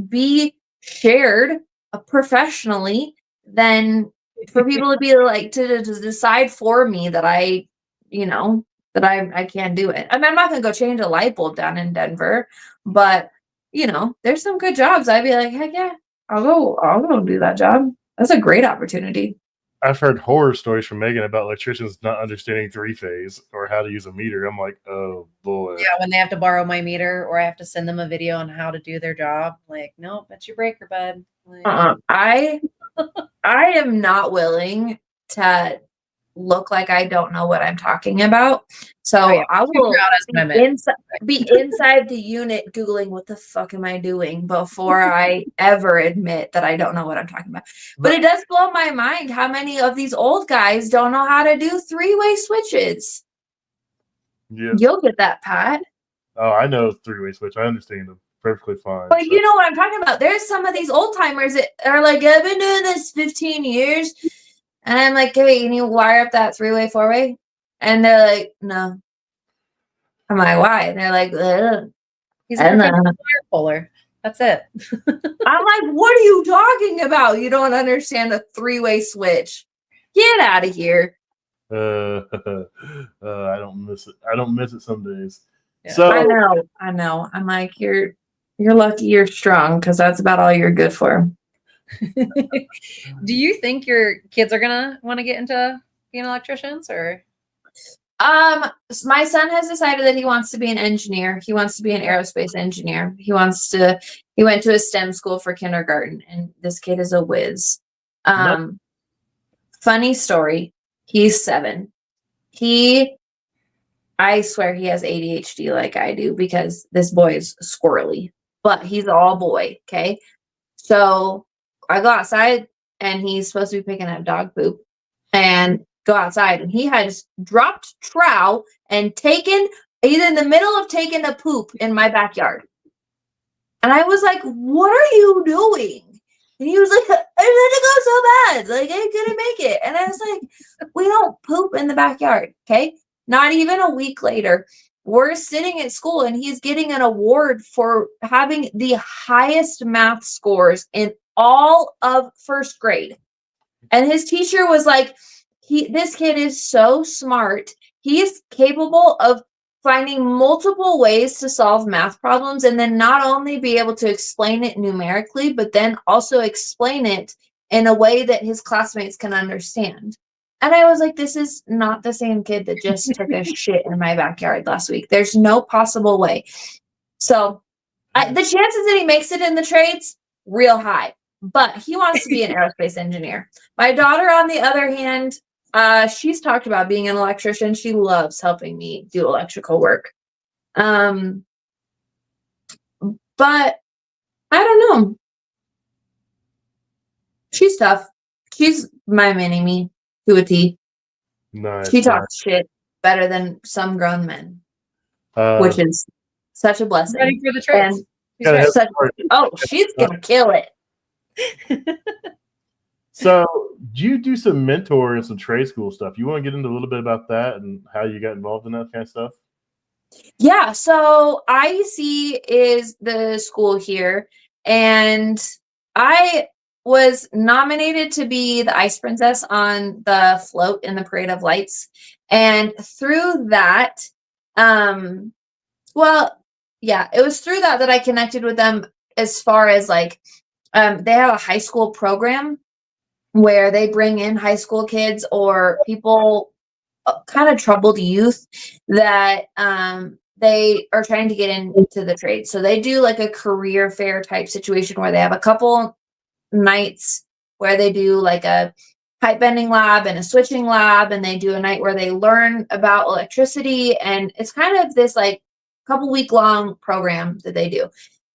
be shared professionally than for people to be like to decide for me that I can't do it. I mean, I'm not gonna go change a light bulb down in Denver, but there's some good jobs. I'd be like, heck yeah, I'll go do that job. That's a great opportunity. I've heard horror stories from Megan about electricians not understanding three-phase or how to use a meter. I'm like, oh boy. Yeah, when they have to borrow my meter or I have to send them a video on how to do their job. Like, nope, that's your breaker, bud. Like, I am not willing to look like I don't know what I'm talking about. So I will be inside the unit Googling what the fuck am I doing before I ever admit that I don't know what I'm talking about. But it does blow my mind how many of these old guys don't know how to do three-way switches. Yeah. You'll get that, Pat. Oh, I know three-way switch. I understand them perfectly fine. But you know what I'm talking about. There's some of these old timers that are like, I've been doing this 15 years. And I'm like, hey, can you wire up that three-way, four-way? And they're like, no. I'm like, why? And they're like, ugh. He's a wire puller. That's it. I'm like, what are you talking about? You don't understand a three-way switch. Get out of here. I don't miss it. I don't miss it some days. Yeah. So I know. I'm like, you're lucky you're strong because that's about all you're good for. Do you think your kids are gonna want to get into being electricians or? My son has decided that he wants to be an engineer. He wants to be an aerospace engineer. He went to a STEM school for kindergarten, and this kid is a whiz. Funny story. He's 7. I swear he has ADHD like I do because this boy is squirrely, but he's all boy. Okay. So I go outside and he's supposed to be picking up dog poop and go outside. And he has dropped trowel and he's in the middle of taking a poop in my backyard. And I was like, what are you doing? And he was like, I let it go so bad. Like, I couldn't make it. And I was like, we don't poop in the backyard. Okay. Not even a week later, we're sitting at school and he's getting an award for having the highest math scores in all of first grade. And his teacher was like, this kid is so smart. He is capable of finding multiple ways to solve math problems and then not only be able to explain it numerically, but then also explain it in a way that his classmates can understand. And I was like, this is not the same kid that just took a shit in my backyard last week. There's no possible way. So the chances that he makes it in the trades, real high. But he wants to be an aerospace engineer. My daughter, on the other hand, she's talked about being an electrician. She loves helping me do electrical work. But I don't know. She's tough. She's my mini-me to a T. Nice. She talks shit better than some grown men, which is such a blessing. Ready for the trades. She's going to kill it. So you do some mentor and some trade school stuff. You want to get into a little bit about that and how you got involved in that kind of stuff? Yeah. So IEC is the school here, and I was nominated to be the ice princess on the float in the Parade of Lights. And through that, it was through that I connected with them as far as like, they have a high school program where they bring in high school kids or people, kind of troubled youth that they are trying to get into the trade. So they do like a career fair type situation where they have a couple nights where they do like a pipe bending lab and a switching lab, and they do a night where they learn about electricity, and it's kind of this like couple week long program that they do.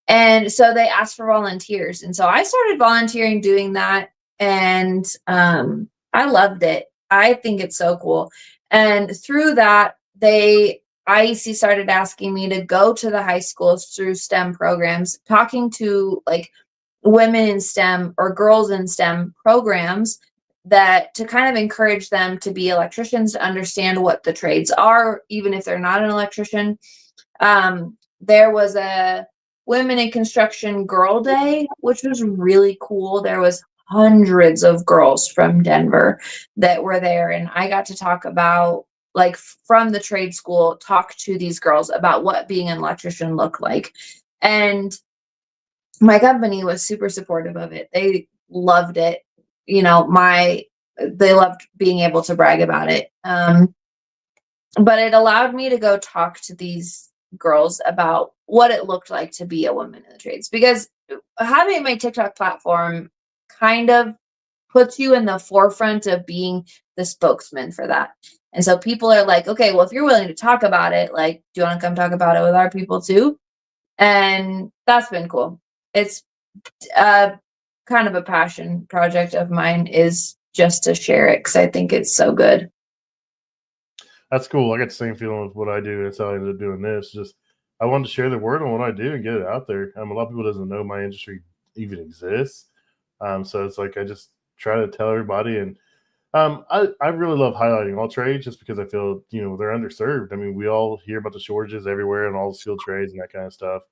And so they ask for volunteers, and so I started volunteering doing that, and I loved it. I think it's so cool. And through that, IEC started asking me to go to the high schools through STEM programs, talking to like women in STEM or girls in STEM programs, that to kind of encourage them to be electricians, to understand what the trades are, even if they're not an electrician. There was a Women in Construction Girl Day, which was really cool. There was hundreds of girls from Denver that were there, and I got to talk about, like, from the trade school, talk to these girls about what being an electrician looked like. And my company was super supportive of it. They loved it. You know, they loved being able to brag about it. But it allowed me to go talk to these girls about what it looked like to be a woman in the trades, because having my TikTok platform kind of puts you in the forefront of being the spokesman for that. And so people are like, okay, well, if you're willing to talk about it, like, do you want to come talk about it with our people too? And that's been cool. It's kind of a passion project of mine, is just to share it, because I think it's so good. That's cool. I got the same feeling with what I do. That's how I ended up doing this. Just I wanted to share the word on what I do and get it out there. A lot of people doesn't know my industry even exists. So it's like I just try to tell everybody. And I really love highlighting all trades, just because I feel, they're underserved. I mean, we all hear about the shortages everywhere and all the skilled trades and that kind of stuff.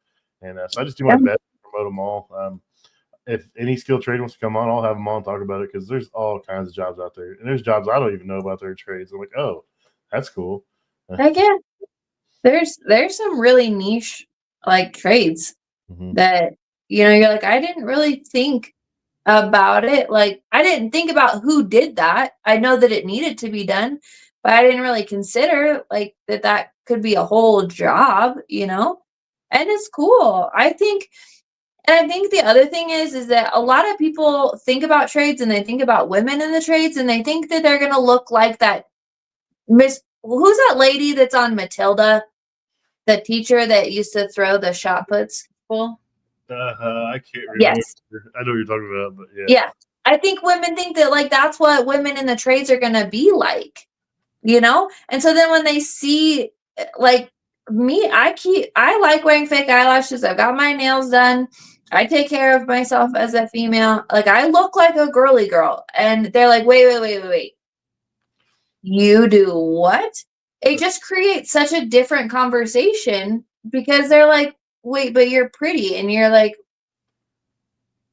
And so I just do my best to promote them all. If any skilled trade wants to come on, I'll have them on and talk about it, because there's all kinds of jobs out there. And there's jobs I don't even know about their trades. I'm like, oh, that's cool. Heck yeah. There's some really niche like trades that, you're like, I didn't really think about it. Like, I didn't think about who did that. I know that it needed to be done, but I didn't really consider like that could be a whole job, and it's cool. I think the other thing is that a lot of people think about trades, and they think about women in the trades, and they think that they're going to look like that who's that lady that's on Matilda, the teacher that used to throw the shot puts? Cool. I can't remember. Yes. I know what you're talking about, but yeah. Yeah. I think women think that like that's what women in the trades are going to be like, And so then when they see like me, I like wearing fake eyelashes. I've got my nails done. I take care of myself as a female. Like, I look like a girly girl. And they're like, wait. You do what? It just creates such a different conversation, because they're like, wait, but you're pretty. And you're like,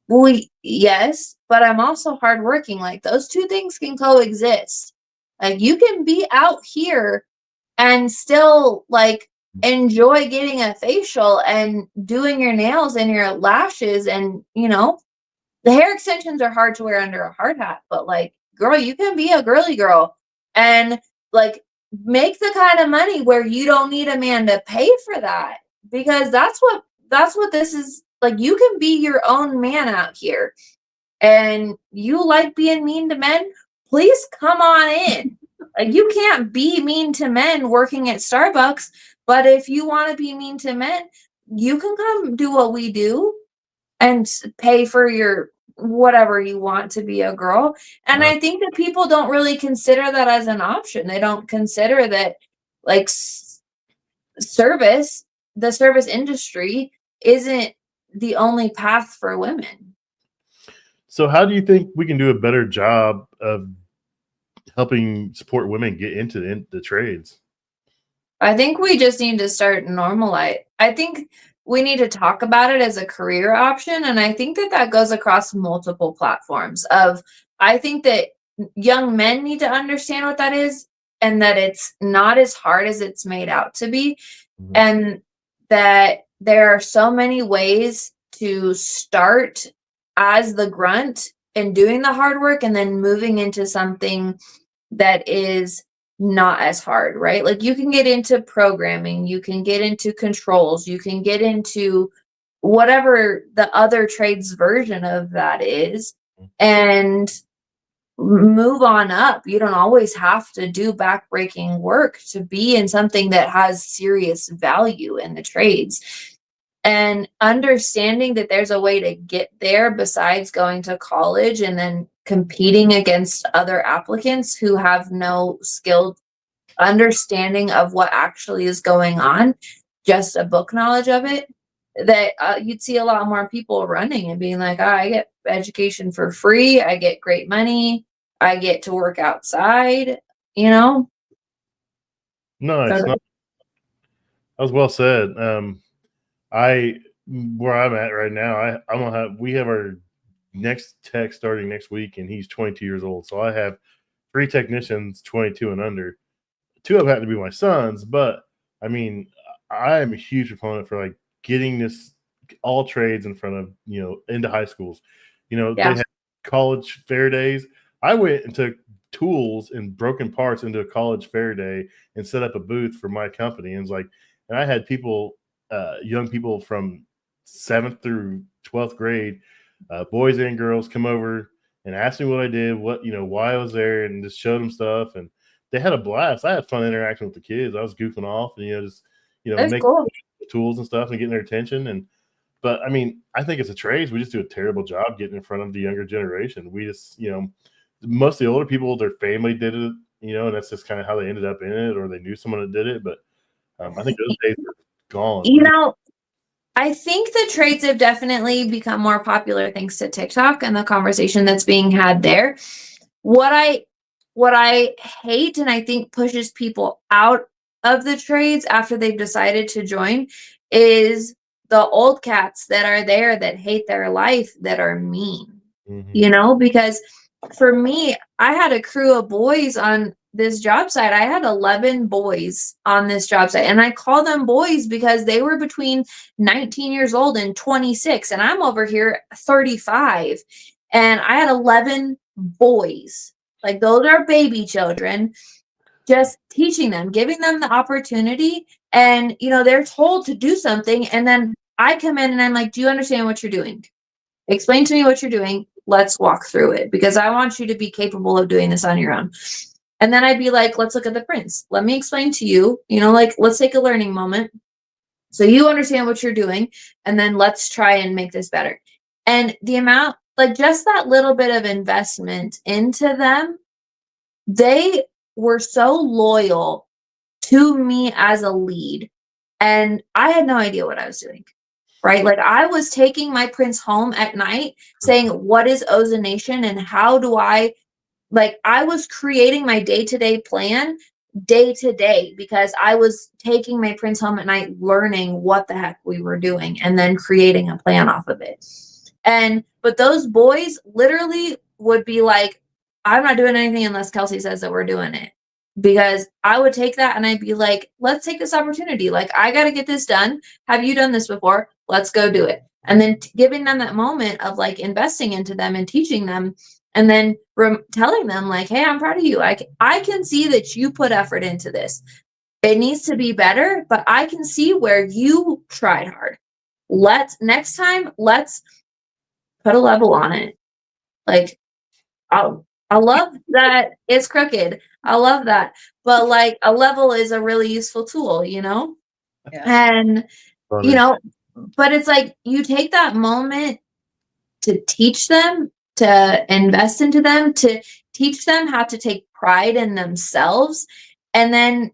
well, yes, but I'm also hardworking. Like, those two things can coexist. Like, you can be out here and still like enjoy getting a facial and doing your nails and your lashes, and the hair extensions are hard to wear under a hard hat, but like, girl, you can be a girly girl and like make the kind of money where you don't need a man to pay for that, because that's what this is. Like, you can be your own man out here, and you like being mean to men, please come on in. Like, you can't be mean to men working at Starbucks, but if you want to be mean to men, you can come do what we do and pay for your whatever you want to be a girl. And I think that people don't really consider that as an option. They don't consider that like the service industry isn't the only path for women. So how do you think we can do a better job of helping support women get into the trades? I think we just need to start normalize. I think we need to talk about it as a career option. And I think that goes across multiple platforms I think that young men need to understand what that is, and that it's not as hard as it's made out to be. And that there are so many ways to start as the grunt and doing the hard work, and then moving into something that is not as hard, right? Like you can get into programming, you can get into controls, you can get into whatever the other trades version of that is, and move on up. You don't always have to do backbreaking work to be in something that has serious value in the trades. And understanding that there's a way to get there besides going to college and then competing against other applicants who have no skilled understanding of what actually is going on, just a book knowledge of it, that you'd see a lot more people running and being like, oh, I get education for free, I get great money, I get to work outside, you know? No, it's So, not. That was well said. I where I'm at right now, I'm gonna have we have our next tech starting next week, and he's 22 years old. So I have 3 technicians 22 and under. 2 of them happen to be my sons, but I mean, I am a huge proponent for like getting this all trades in front of into high schools. They have college fair days. I went and took tools and broken parts into a college fair day and set up a booth for my company. And and I had people, young people from 7th through 12th grade, boys and girls, come over and ask me what I did, why I was there, and just showed them stuff. And they had a blast. I had fun interacting with the kids. I was goofing off and that's making cool. tools and stuff and getting their attention. But I mean, I think as a trades, we just do a terrible job getting in front of the younger generation. We just, most of the older people, their family did it, and that's just kind of how they ended up in it, or they knew someone that did it. But I think those days are gone. I think the trades have definitely become more popular thanks to TikTok and the conversation that's being had there. What I hate and I think pushes people out of the trades after they've decided to join is the old cats that are there that hate their life, that are mean. Because for me, I had a crew of boys on this job site. I had 11 boys on this job site, and I call them boys because they were between 19 years old and 26, and I'm over here 35, and I had 11 boys. Like, those are baby children, just teaching them, giving them the opportunity, and they're told to do something, and then I come in and I'm like, do you understand what you're doing? Explain to me what you're doing. Let's walk through it, because I want you to be capable of doing this on your own. And then I'd be like, let's look at the prints. Let me explain to you, let's take a learning moment so you understand what you're doing, and then let's try and make this better. And the amount, just that little bit of investment into them, they were so loyal to me as a lead. And I had no idea what I was doing. Right? Like, I was taking my prints home at night saying, what is ozonation and how do I was creating my day-to-day plan day to day, because I was taking my prints home at night, learning what the heck we were doing and then creating a plan off of it. But those boys literally would be like, I'm not doing anything unless Kelsey says that we're doing it. Because I would take that and I'd be like, let's take this opportunity. I got to get this done. Have you done this before? Let's go do it. And then giving them that moment of investing into them and teaching them, and then telling them hey, I'm proud of you. I can see that you put effort into this. It needs to be better, but I can see where you tried hard. Next time, let's put a level on it. I love that it's crooked. I love that. But a level is a really useful tool, Yeah. And, but it's you take that moment to teach them, to invest into them, to teach them how to take pride in themselves. And then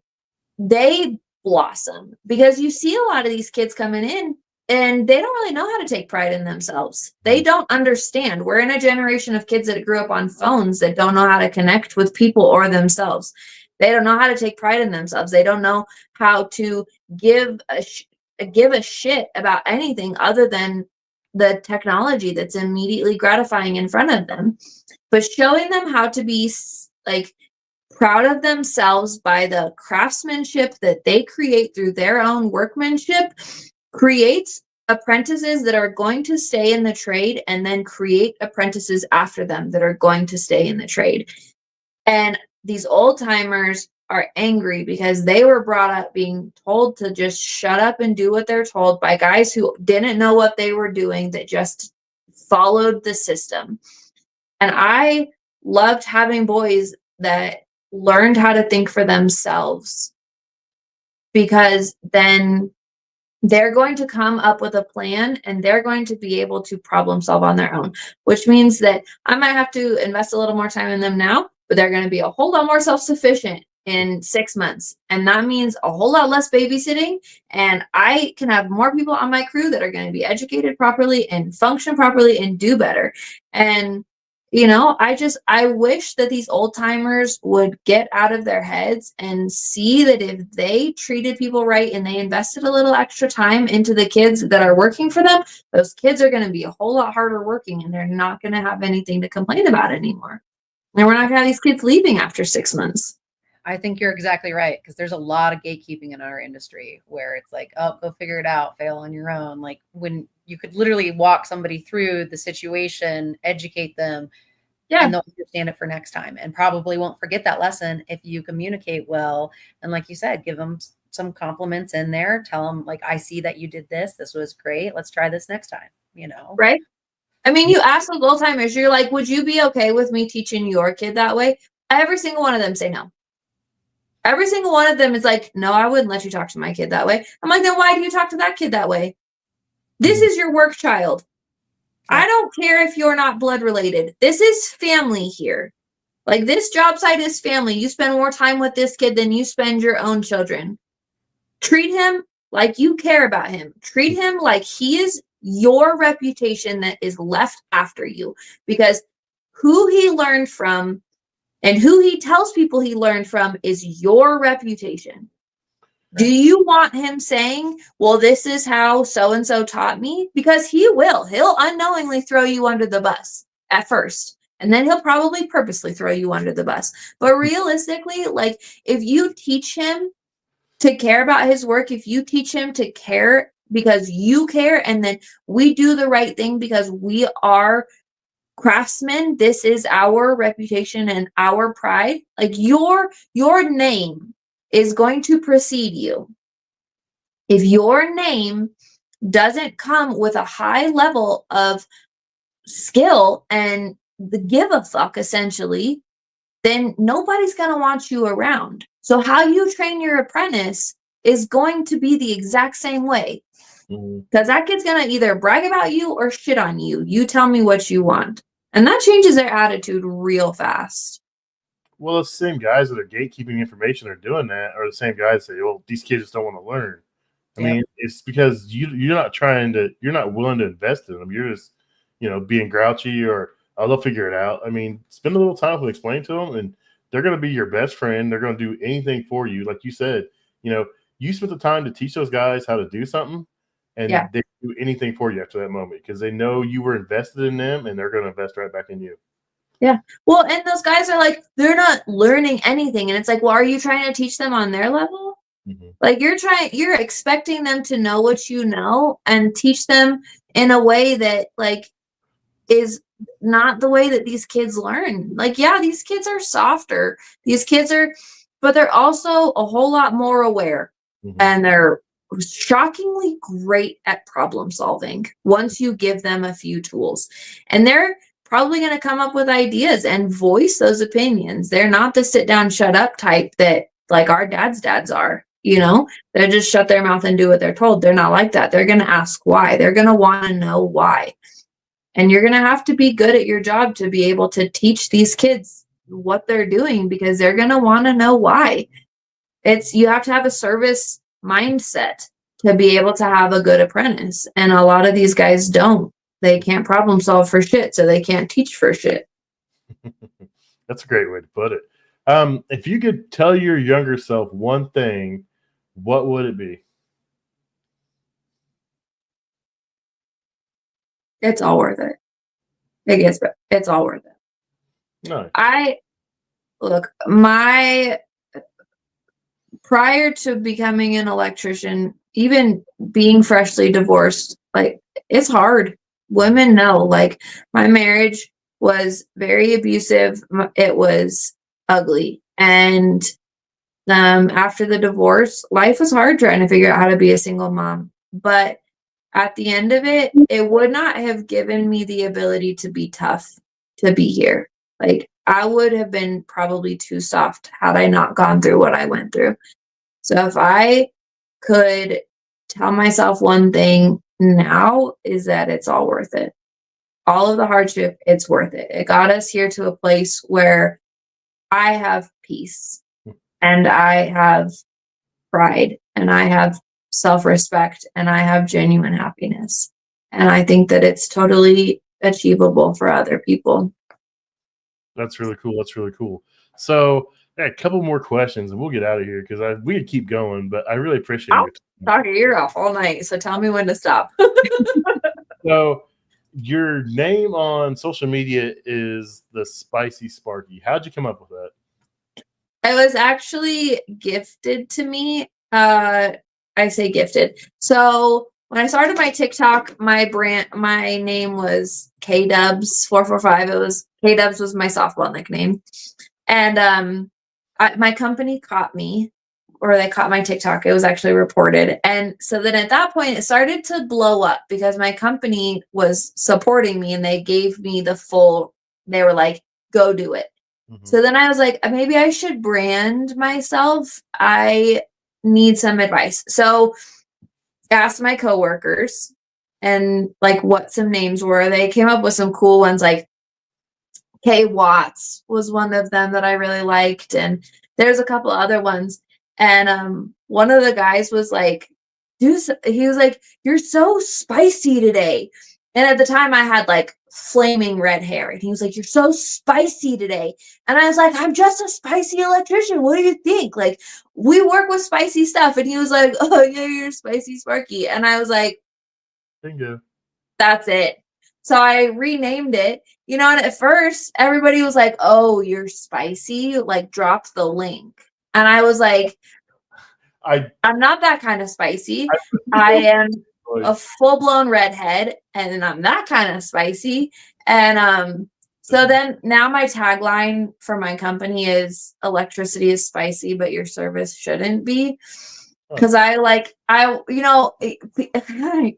they blossom, because you see a lot of these kids coming in and they don't really know how to take pride in themselves. They don't understand. We're in a generation of kids that grew up on phones that don't know how to connect with people or themselves. They don't know how to take pride in themselves. They don't know how to give a shit about anything other than the technology that's immediately gratifying in front of them. But showing them how to be proud of themselves by the craftsmanship that they create through their own workmanship creates apprentices that are going to stay in the trade, and then create apprentices after them that are going to stay in the trade. And these old timers are angry because they were brought up being told to just shut up and do what they're told by guys who didn't know what they were doing, that just followed the system. And I loved having boys that learned how to think for themselves, because then they're going to come up with a plan and they're going to be able to problem solve on their own, which means that I might have to invest a little more time in them now, but they're going to be a whole lot more self-sufficient in 6 months. And that means a whole lot less babysitting. And I can have more people on my crew that are going to be educated properly and function properly and do better. And I wish that these old timers would get out of their heads and see that if they treated people right and they invested a little extra time into the kids that are working for them, those kids are going to be a whole lot harder working, and they're not going to have anything to complain about anymore. And we're not going to have these kids leaving after 6 months. I think you're exactly right, because there's a lot of gatekeeping in our industry where it's like, oh, go figure it out, fail on your own. Like, when you could literally walk somebody through the situation, educate them, and they'll understand it for next time, and probably won't forget that lesson if you communicate well. And like you said, give them some compliments in there. Tell them, like, I see that you did this. This was great. Let's try this next time, Right? I mean, you ask those old timers, you're like, would you be okay with me teaching your kid that way? Every single one of them say no. Every single one of them is like, no, I wouldn't let you talk to my kid that way. I'm like, then why do you talk to that kid that way? This is your work child. I don't care if you're not blood related. This is family here. Like, this job site is family. You spend more time with this kid than you spend your own children. Treat him like you care about him. Treat him like he is your reputation that is left after you, because who he learned from and who he tells people he learned from is your reputation. Do you want him saying, well, this is how so-and-so taught me? Because he'll unknowingly throw you under the bus at first. And then he'll probably purposely throw you under the bus. But realistically, like, if you teach him to care about his work, if you teach him to care because you care, and then we do the right thing because we are craftsmen, this is our reputation and our pride. Like, your name is going to precede you. If your name doesn't come with a high level of skill and the give a fuck, essentially, then nobody's going to want you around. So how you train your apprentice is going to be the exact same way. Because that kid's going to either brag about you or shit on you. You tell me what you want. And that changes their attitude real fast. Well, the same guys that are gatekeeping information are doing that are the same guys that say, well, these kids just don't want to learn. I mean, it's because you're not willing to invest in them. You're just, being grouchy, or, oh, they'll figure it out. I mean, spend a little time to explain to them, and they're going to be your best friend. They're going to do anything for you. Like you said, you spent the time to teach those guys how to do something, and they do anything for you after that moment, because they know you were invested in them, and they're going to invest right back in you. Yeah. Well, and those guys are like, they're not learning anything. And it's like, well, are you trying to teach them on their level? Mm-hmm. Like, you're expecting them to know what you know and teach them in a way that, like, is not the way that these kids learn. Like, yeah, these kids are softer. But they're also a whole lot more aware. Mm-hmm. And they're shockingly great at problem solving once you give them a few tools. And they're probably going to come up with ideas and voice those opinions. They're not the sit down, shut up type that, like, our dads are, they just shut their mouth and do what they're told. They're not like that. They're going to ask why. They're going to want to know why. And you're going to have to be good at your job to be able to teach these kids what they're doing, because they're going to want to know why. You have to have a service mindset to be able to have a good apprentice. And a lot of these guys don't. They can't problem solve for shit, so they can't teach for shit. That's a great way to put it. If you could tell your younger self one thing, what would it be? It's all worth it. It's all worth it. No. Prior to becoming an electrician, even being freshly divorced, like, it's hard. Women know, like, my marriage was very abusive. It was ugly. And after the divorce, life was hard trying to figure out how to be a single mom. But at the end of it, it would not have given me the ability to be tough to be here. Like, I would have been probably too soft had I not gone through what I went through. So if I could tell myself one thing now, is that it's all worth it. All of the hardship, it's worth it. It got us here to a place where I have peace and I have pride and I have self-respect and I have genuine happiness. And I think that it's totally achievable for other people. That's really cool. That's really cool. So, a couple more questions and we'll get out of here because we could keep going, but I really appreciate I'll your time. talk your ear off all night. So tell me when to stop. So, your name on social media is the Spicy Sparky. How'd you come up with that? It was actually gifted to me. I say gifted. So when I started my TikTok, my name was KDubs445. It was KDubs was my softball nickname. And my company caught me, or they caught my TikTok. It was actually reported. And so then at that point, it started to blow up because my company was supporting me and they gave me they were like, go do it. Mm-hmm. So then I was like, maybe I should brand myself. I need some advice. So I asked my coworkers and like what some names were. They came up with some cool ones, like K Watts was one of them that I really liked. And there's a couple other ones. And one of the guys was like, he was like, you're so spicy today. And at the time I had like flaming red hair. And he was like, you're so spicy today. And I was like, I'm just a spicy electrician. What do you think? Like, we work with spicy stuff. And he was like, oh yeah, you're Spicy Sparky. And I was like, bingo. That's it. So I renamed it, and at first everybody was like, oh, you're spicy, like drop the link. And I was like, I'm not that kind of spicy. I am a full-blown redhead, and I'm that kind of spicy. And so then now my tagline for my company is electricity is spicy, but your service shouldn't be. Because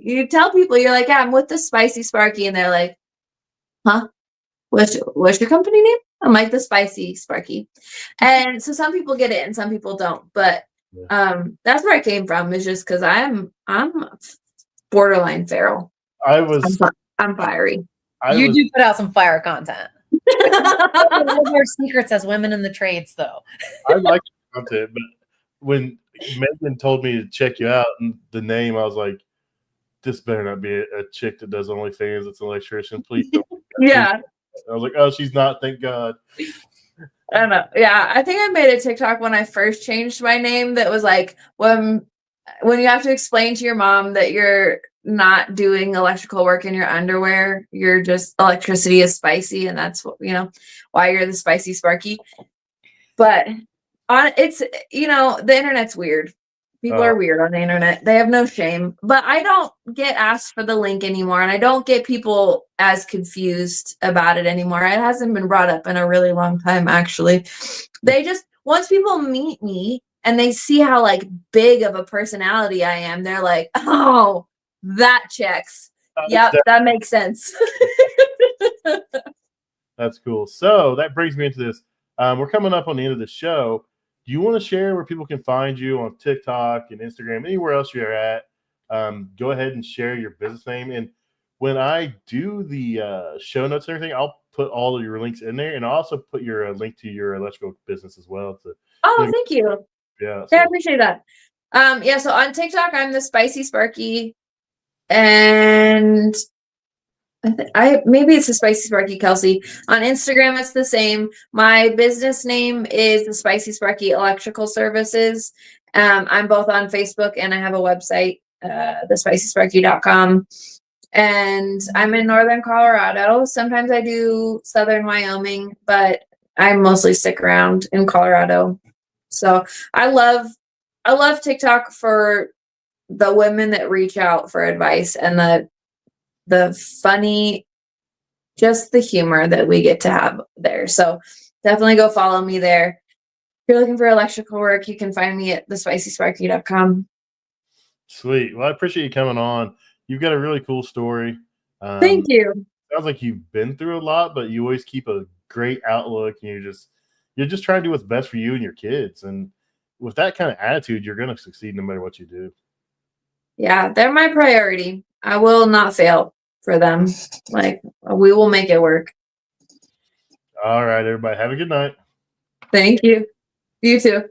you tell people, you're like, yeah, I'm with the Spicy Sparky. And they're like, huh? What's your company name? I'm like, the Spicy Sparky. And so some people get it and some people don't. But that's where I came from, is just because I'm borderline feral. I'm fiery. You do put out some fire content. Those are secrets as women in the trades, though. I like content, but when Megan told me to check you out and the name, I was like, this better not be a chick that does OnlyFans. It's an electrician. Please don't. Yeah. I was like, oh, she's not. Thank God. I don't know. Yeah. I think I made a TikTok when I first changed my name that was like, when you have to explain to your mom that you're not doing electrical work in your underwear, you're just electricity is spicy. And that's what, why you're the Spicy Sparky. But it's, the internet's weird. People are weird on the internet. They have no shame. But I don't get asked for the link anymore. And I don't get people as confused about it anymore. It hasn't been brought up in a really long time, actually. Once people meet me and they see how like big of a personality I am, they're like, oh, that checks. Yep, that makes sense. That's cool. So that brings me into this. We're coming up on the end of the show. Do you want to share where people can find you on TikTok and Instagram, anywhere else you're at? Go ahead and share your business name. And when I do the show notes and everything, I'll put all of your links in there. And I'll also put your link to your electrical business as well. Thank you. Yeah. I appreciate that. So on TikTok, I'm the Spicy Sparky. And maybe it's the Spicy Sparky Kelsey. On Instagram, it's the same. My business name is the Spicy Sparky Electrical Services. I'm both on Facebook and I have a website, thespicysparky.com. And I'm in Northern Colorado. Sometimes I do Southern Wyoming, but I mostly stick around in Colorado. So I love TikTok for the women that reach out for advice and the funny, just the humor that we get to have there. So definitely go follow me there. you're looking for electrical work, you can find me at thespicysparky.com. Sweet. Well, I appreciate you coming on. You've got a really cool story. Thank you. Sounds like you've been through a lot, but you always keep a great outlook, and you're just trying to do what's best for you and your kids. And with that kind of attitude, you're going to succeed no matter what you do. Yeah, they're my priority. I will not fail for them. Like, we will make it work. All right, everybody. Have a good night. Thank you. You too.